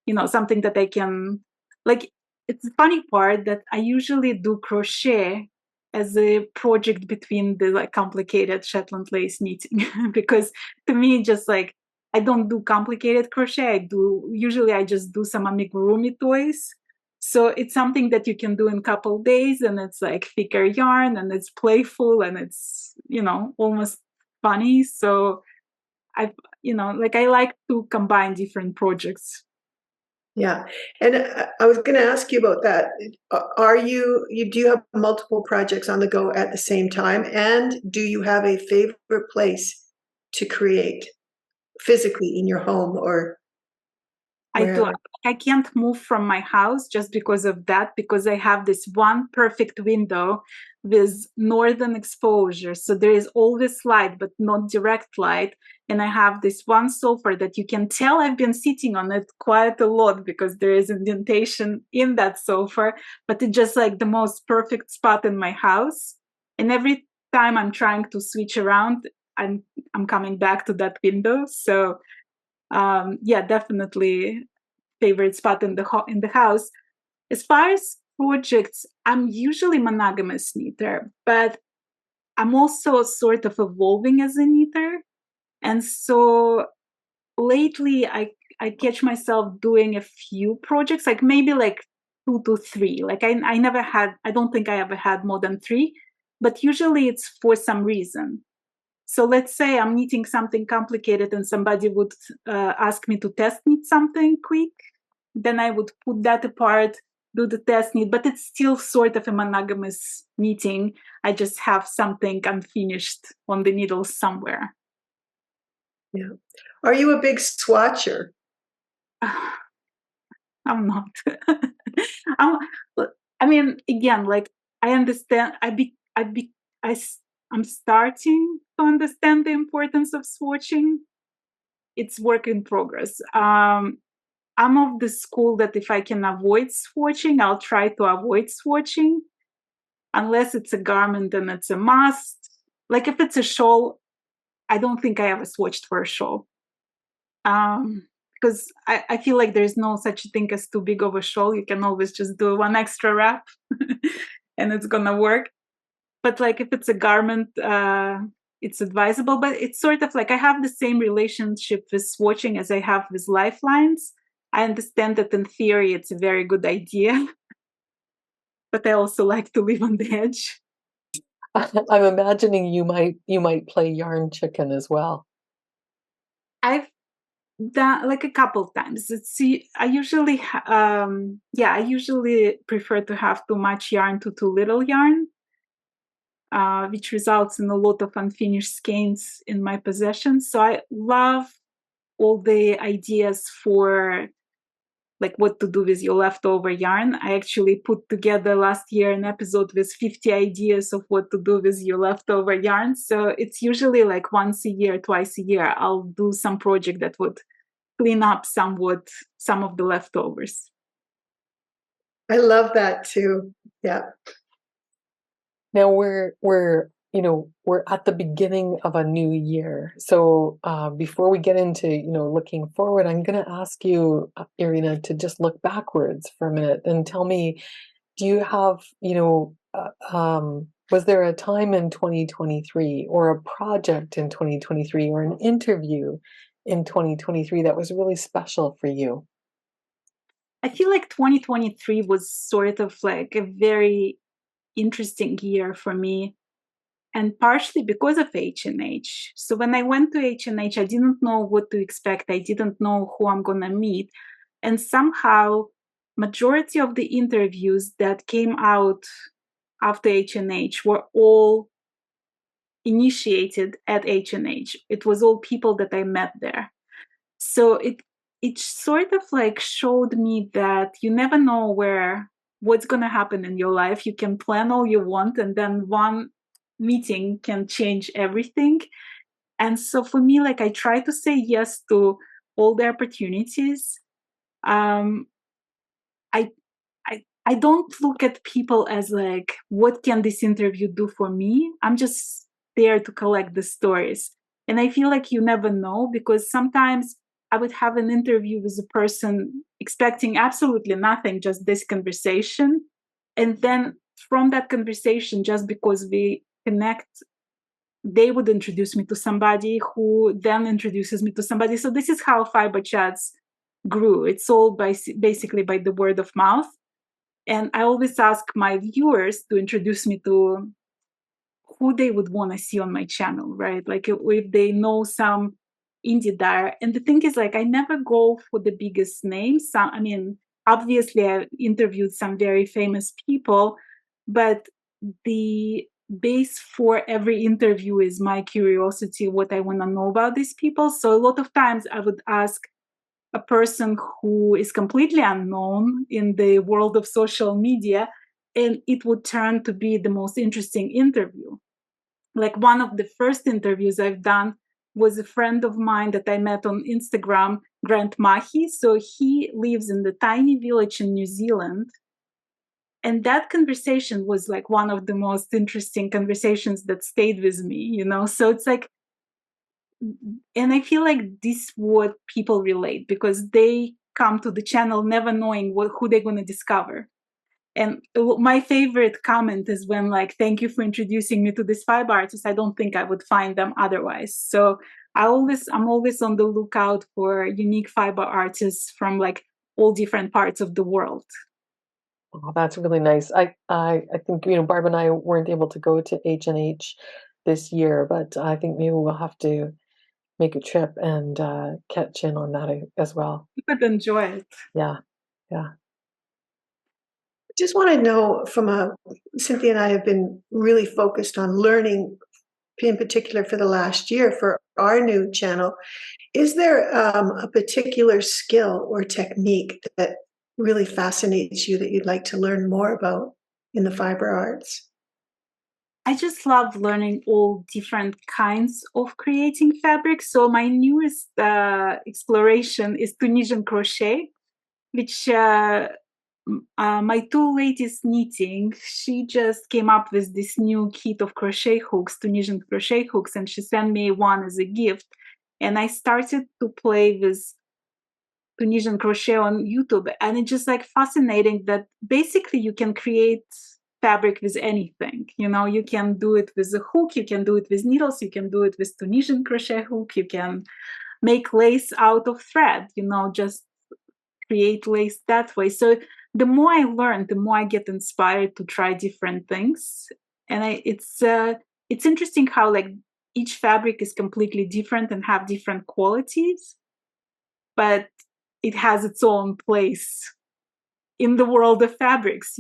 you know, something that I can, like, it's the funny part that I usually do crochet as a project between the like complicated Shetland lace knitting because to me, just like, I don't do complicated crochet. I just do some amigurumi toys. So it's something that you can do in a couple days, and it's like thicker yarn and it's playful and it's, you know, almost funny. So like I like to combine different projects. Yeah. And I was going to ask you about that. Are you do you have multiple projects on the go at the same time? And do you have a favorite place to create physically in your home or I do. wherever? I can't move from my house just because of that, because I have this one perfect window with northern exposure. So there is always light, but not direct light. And I have this one sofa that you can tell I've been sitting on it quite a lot because there is indentation in that sofa, but it's just like the most perfect spot in my house. And every time I'm trying to switch around, I'm coming back to that window. So yeah, definitely favorite spot in the house. As far as projects, I'm usually monogamous knitter, but I'm also sort of evolving as a knitter. And so lately I catch myself doing a few projects, like maybe like 2 to 3. Like I don't think I ever had more than 3, but usually it's for some reason. So let's say I'm knitting something complicated and somebody would ask me to test knit something quick. Then I would put that apart, do the test knit, but it's still sort of a monogamous knitting. I just have something unfinished on the needle somewhere. Yeah. Are you a big swatcher? I'm not. I'm, I mean, again, like I understand. I'm starting to understand the importance of swatching. It's work in progress. I'm of the school that if I can avoid swatching, I'll try to avoid swatching, unless it's a garment and it's a must. Like if it's a shawl, I don't think I ever swatched for a shawl. Because I feel like there's no such thing as too big of a shawl. You can always just do one extra wrap and it's gonna work. But like if it's a garment, it's advisable. But it's sort of like I have the same relationship with swatching as I have with lifelines. I understand that in theory it's a very good idea, but I also like to live on the edge. I'm imagining you might play yarn chicken as well. I've done like a couple times. I usually I usually prefer to have too much yarn to too little yarn, which results in a lot of unfinished skeins in my possession. So I love all the ideas for like what to do with your leftover yarn. I actually put together last year an episode with 50 ideas of what to do with your leftover yarn. So it's usually like once a year, twice a year, I'll do some project that would clean up somewhat some of the leftovers. I love that too. Yeah. Now we're at the beginning of a new year. So before we get into, looking forward, I'm going to ask you, Irina, to just look backwards for a minute and tell me, do you have, was there a time in 2023 or a project in 2023 or an interview in 2023 that was really special for you? I feel like 2023 was sort of like a very interesting year for me, and partially because of H&H. So when I went to H&H, I didn't know what to expect. I didn't know who I'm gonna meet. And somehow, majority of the interviews that came out after H&H were all initiated at H&H. It was all people that I met there. So it sort of like showed me that you never know where what's going to happen in your life. You can plan all you want, and then one meeting can change everything. And so for me, like, I try to say yes to all the opportunities. Um, I, I don't look at people as like, what can this interview do for me? I'm just there to collect the stories. And I feel like you never know, because sometimes I would have an interview with a person expecting absolutely nothing, just this conversation. And then from that conversation, just because we connect, they would introduce me to somebody who then introduces me to somebody. So this is how Fiber Chats grew. It's all basically by the word of mouth. And I always ask my viewers to introduce me to who they would want to see on my channel, right? Like if they know some indie dyer. And the thing is, like, I never go for the biggest names. I mean, obviously I interviewed some very famous people, but the base for every interview is my curiosity, what I want to know about these people. So a lot of times I would ask a person who is completely unknown in the world of social media, and it would turn to be the most interesting interview. Like one of the first interviews I've done was a friend of mine that I met on Instagram, Grant Mahi. So he lives in the tiny village in New Zealand. And that conversation was like one of the most interesting conversations that stayed with me, you know? So it's like, and I feel like this what people relate, because they come to the channel never knowing who they're going to discover. And my favorite comment is when, like, thank you for introducing me to this fiber artist. I don't think I would find them otherwise. So I'm always on the lookout for unique fiber artists from like all different parts of the world. Oh, that's really nice. I think, Barb and I weren't able to go to H&H this year, but I think maybe we'll have to make a trip and catch in on that as well. You could enjoy it. Yeah, yeah. Just want to know Cynthia and I have been really focused on learning, in particular for the last year for our new channel. Is there a particular skill or technique that really fascinates you that you'd like to learn more about in the fiber arts? I just love learning all different kinds of creating fabric. So my newest exploration is Tunisian crochet, which my two latest knitting, she just came up with this new kit of crochet hooks, Tunisian crochet hooks, and she sent me one as a gift. And I started to play with Tunisian crochet on YouTube, and it's just like fascinating that basically you can create fabric with anything. You can do it with a hook, you can do it with needles, you can do it with Tunisian crochet hook, you can make lace out of thread, just create lace that way. So the more I learn, the more I get inspired to try different things. And it's interesting how like each fabric is completely different and have different qualities, but it has its own place in the world of fabrics,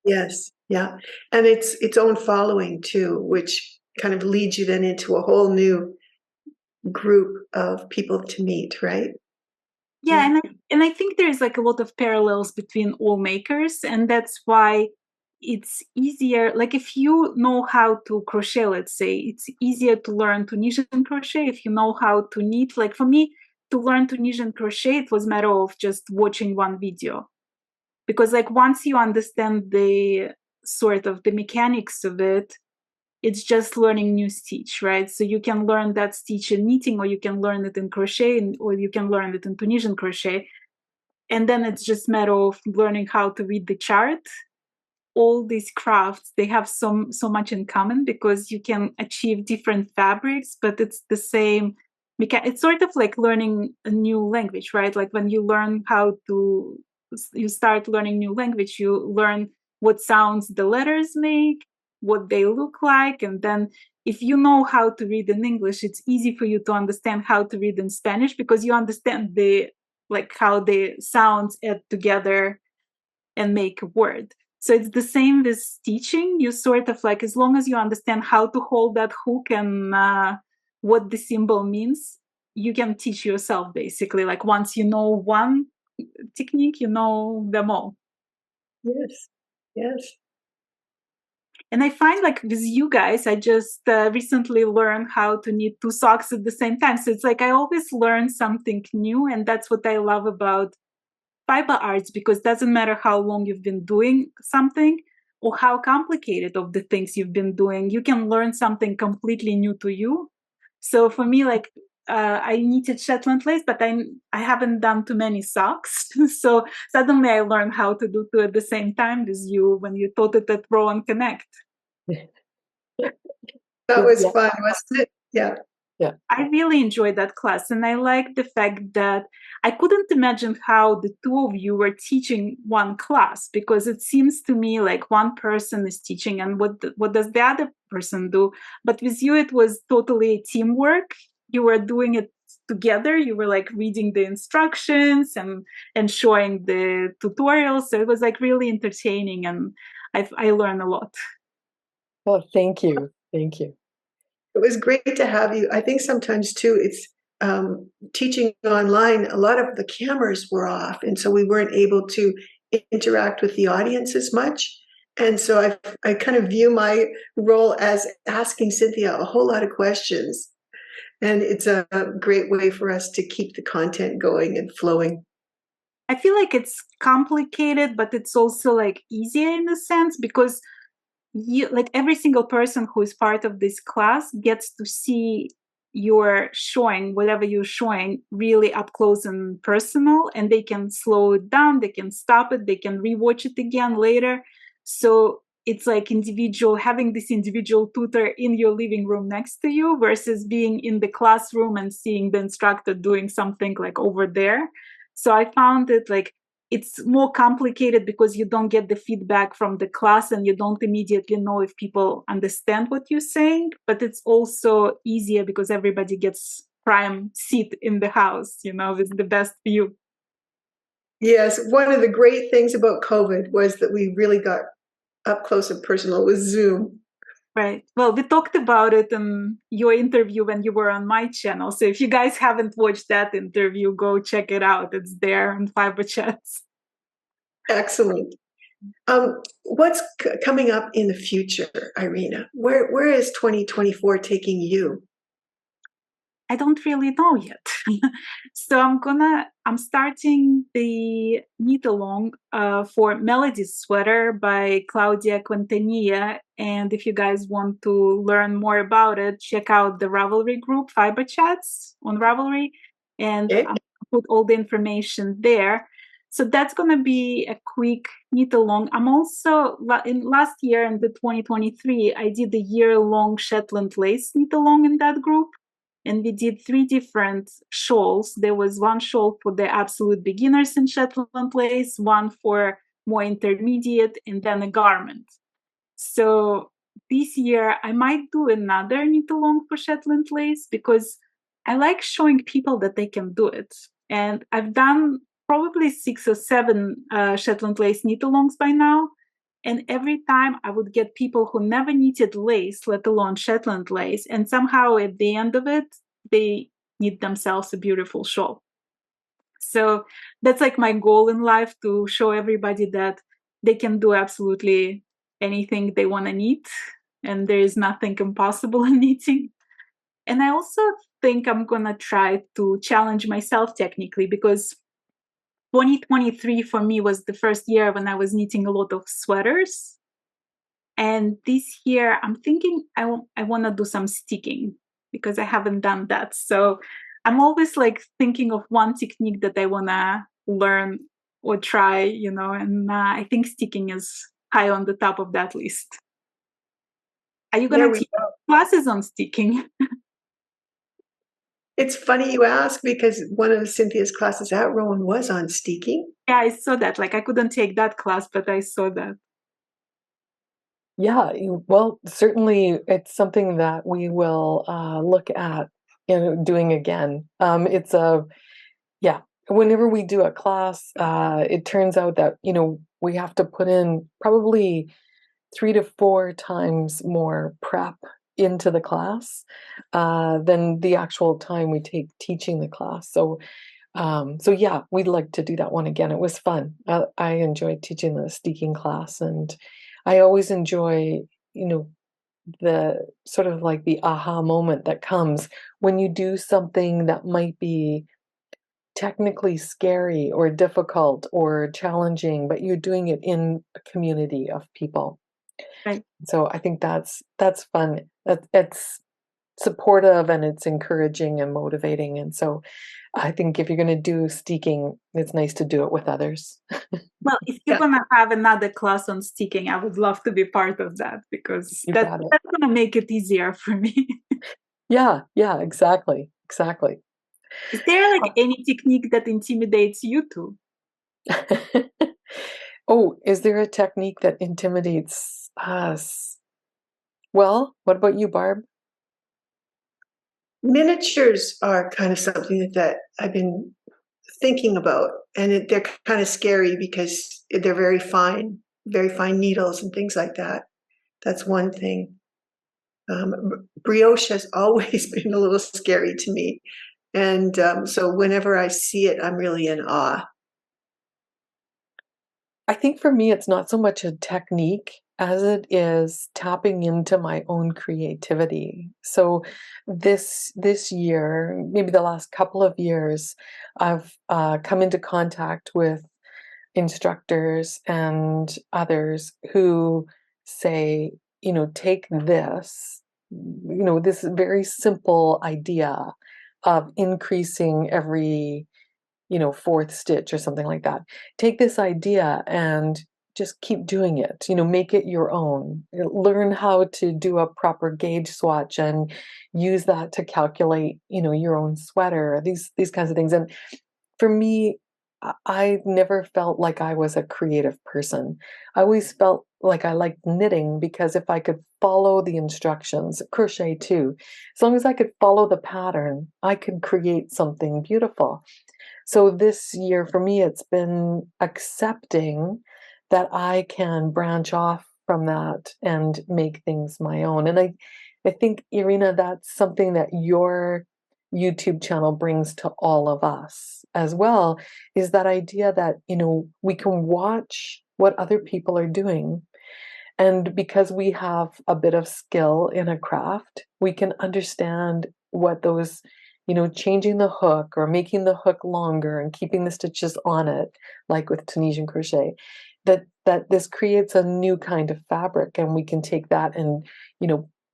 Yes, yeah. And its own following too, which kind of leads you then into a whole new group of people to meet, right? Yeah, and I think there's like a lot of parallels between all makers, and that's why it's easier. Like if you know how to crochet, let's say, it's easier to learn Tunisian crochet if you know how to knit. Like for me, to learn Tunisian crochet, it was a matter of just watching one video. Because like once you understand the sort of the mechanics of it, it's just learning new stitch, right? So you can learn that stitch in knitting, or you can learn it in crochet, or you can learn it in Tunisian crochet. And then it's just a matter of learning how to read the chart. All these crafts, they have so much in common, because you can achieve different fabrics, but it's the same. It's sort of like learning a new language, right? Like when you start learning new language, you learn what sounds the letters make, what they look like, and then if you know how to read in English, it's easy for you to understand how to read in Spanish, because you understand how the sounds add together and make a word. So it's the same with teaching. You sort of like, as long as you understand how to hold that hook and what the symbol means, you can teach yourself basically. Like once you know one technique, you know them all. Yes. Yes. And I find like with you guys, I just recently learned how to knit two socks at the same time. So it's like I always learn something new. And that's what I love about fiber arts, because it doesn't matter how long you've been doing something or how complicated of the things you've been doing, you can learn something completely new to you. So for me, like I knitted Shetland lace, but I haven't done too many socks. So suddenly I learned how to do two at the same time with you when you taught it at Rowan Connect. That was Yeah, fun, wasn't it? Yeah. yeah. I really enjoyed that class, and I like the fact that I couldn't imagine how the two of you were teaching one class, because it seems to me like one person is teaching and what does the other person do? But with you, it was totally teamwork. You were doing it together. You were like reading the instructions and showing the tutorials. So it was like really entertaining, and I learned a lot. Well, thank you. Thank you. It was great to have you. I think sometimes too, it's teaching online, a lot of the cameras were off. And so we weren't able to interact with the audience as much. And so I kind of view my role as asking Cynthia a whole lot of questions. And it's a great way for us to keep the content going and flowing. I feel like it's complicated, but it's also like easier in a sense, because you, like every single person who is part of this class gets to see your showing, whatever you're showing, really up close and personal, and they can slow it down, they can stop it, they can rewatch it again later. So it's like individual, having this individual tutor in your living room next to you versus being in the classroom and seeing the instructor doing something like over there. So I found it like it's more complicated because you don't get the feedback from the class and you don't immediately know if people understand what you're saying. But it's also easier because everybody gets prime seat in the house, you know, with the best view. Yes, one of the great things about COVID was that we really got up close and personal with Zoom. Right. Well, we talked about it in your interview when you were on my channel. So if you guys haven't watched that interview, go check it out. It's there on Fiber Chats. Excellent. What's coming up in the future, Irina? Where is 2024 taking you? I don't really know yet. So I'm starting the knit along for Melody's Sweater by Claudia Quintanilla. And if you guys want to learn more about it, check out the Ravelry group, Fiber Chats on Ravelry. And Okay. I'll put all the information there. So that's going to be a quick knit along. I'm also, in last year in the 2023, I did a year-long Shetland lace knit along in that group. And we did 3 different shawls. There was one shawl for the absolute beginners in Shetland lace, one for more intermediate, and then a garment. So this year I might do another knit along for Shetland lace because I like showing people that they can do it. And I've done probably 6 or 7 Shetland lace knit alongs by now. And every time I would get people who never knitted lace, let alone Shetland lace, and somehow at the end of it, they knit themselves a beautiful shawl. So that's like my goal in life, to show everybody that they can do absolutely anything they want to knit, and there is nothing impossible in knitting. And I also think I'm going to try to challenge myself technically, because 2023 for me was the first year when I was knitting a lot of sweaters. And this year I'm thinking I want to do some sticking because I haven't done that. So I'm always like thinking of one technique that I want to learn or try, you know, and I think sticking is high on the top of that list. Are you going There to we teach go. classes on sticking? It's funny you ask because one of Cynthia's classes at Rowan was on sticking. Yeah, I saw that. Like I couldn't take that class, but I saw that. Yeah, well, certainly it's something that we will look at, doing again. It's a Yeah, whenever we do a class, it turns out that, we have to put in probably 3 to 4 times more prep into the class than the actual time we take teaching the class. So So yeah, we'd like to do that one again. It was fun. I enjoyed teaching the steeking class, and I always enjoy, the sort of like the aha moment that comes when you do something that might be technically scary or difficult or challenging, but you're doing it in a community of people. Right. So I think that's fun. It's supportive and it's encouraging and motivating. And so I think if you're going to do steeking, it's nice to do it with others. Well, if you're Yeah. going to have another class on sticking, I would love to be part of that, because You that's got it. going to make it easier for me. Yeah, exactly. Is there like any technique that intimidates you too? Oh, is there a technique that intimidates us? Well, what about you, Barb? Miniatures are kind of something that I've been thinking about, and they're kind of scary because they're very fine needles and things like that. That's one thing. Brioche has always been a little scary to me, and so whenever I see it, I'm really in awe. I think for me, it's not so much a technique as it is tapping into my own creativity. So this year, maybe the last couple of years, I've come into contact with instructors and others who say, take this very simple idea of increasing every fourth stitch or something like that. Take this idea and just keep doing it, make it your own. Learn how to do a proper gauge swatch and use that to calculate, your own sweater, these kinds of things. And for me, I never felt like I was a creative person. I always felt like I liked knitting because if I could follow the instructions, crochet too, as long as I could follow the pattern, I could create something beautiful. So this year for me, it's been accepting that I can branch off from that and make things my own. And I think, Irina, that's something that your YouTube channel brings to all of us as well, is that idea that, we can watch what other people are doing. And because we have a bit of skill in a craft, we can understand what those, changing the hook or making the hook longer and keeping the stitches on it, like with Tunisian crochet, that this creates a new kind of fabric, and we can take that and,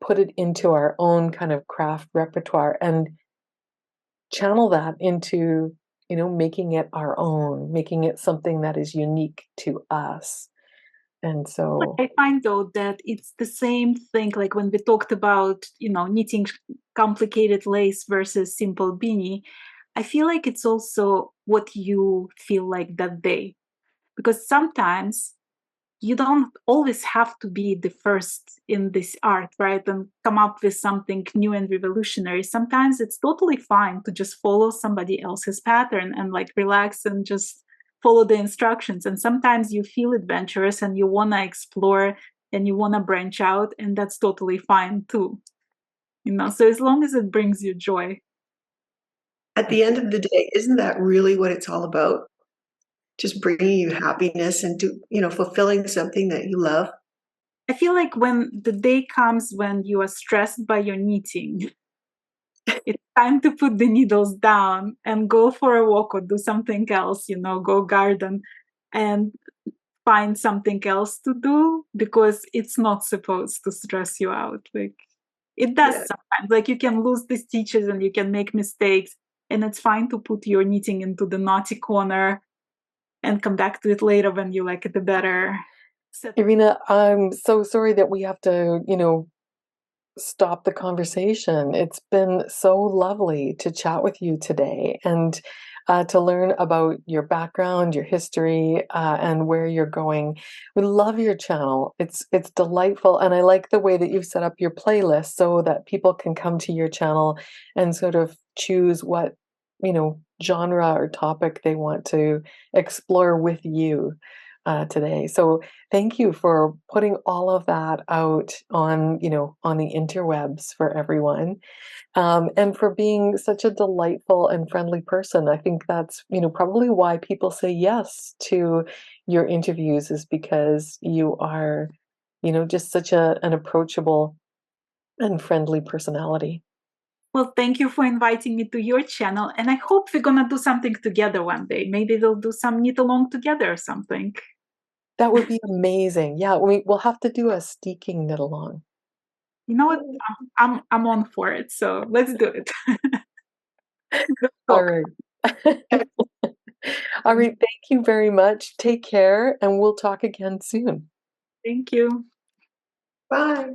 put it into our own kind of craft repertoire and channel that into, making it our own, making it something that is unique to us. And so I find though that it's the same thing, like when we talked about, knitting complicated lace versus simple beanie. I feel like it's also what you feel like that day, because sometimes you don't always have to be the first in this art, right? And come up with something new and revolutionary. Sometimes it's totally fine to just follow somebody else's pattern and like relax and just follow the instructions. And sometimes you feel adventurous and you want to explore and you want to branch out, and that's totally fine too. So as long as it brings you joy. At the end of the day, isn't that really what it's all about? Just bringing you happiness and fulfilling something that you love. I feel like when the day comes when you are stressed by your knitting, it's time to put the needles down and go for a walk or do something else, go garden and find something else to do, because it's not supposed to stress you out. Like it does Yeah. sometimes. Like you can lose the stitches and you can make mistakes, and it's fine to put your knitting into the naughty corner and come back to it later when you like it better. Irina, I'm so sorry that we have to, stop the conversation. It's been so lovely to chat with you today and to learn about your background, your history, and where you're going. We love your channel. It's delightful, and I like the way that you've set up your playlist so that people can come to your channel and sort of choose what, genre or topic they want to explore with you. today. So thank you for putting all of that out on, on the interwebs for everyone. And for being such a delightful and friendly person. I think that's, probably why people say yes to your interviews, is because you are, just such an approachable and friendly personality. Well, thank you for inviting me to your channel, and I hope we're gonna do something together one day. Maybe we'll do some knit along together or something. That would be amazing. Yeah, we'll have to do a steeking knit along. You know what? I'm on for it. So let's do it. All right. All right. Thank you very much. Take care, and we'll talk again soon. Thank you. Bye.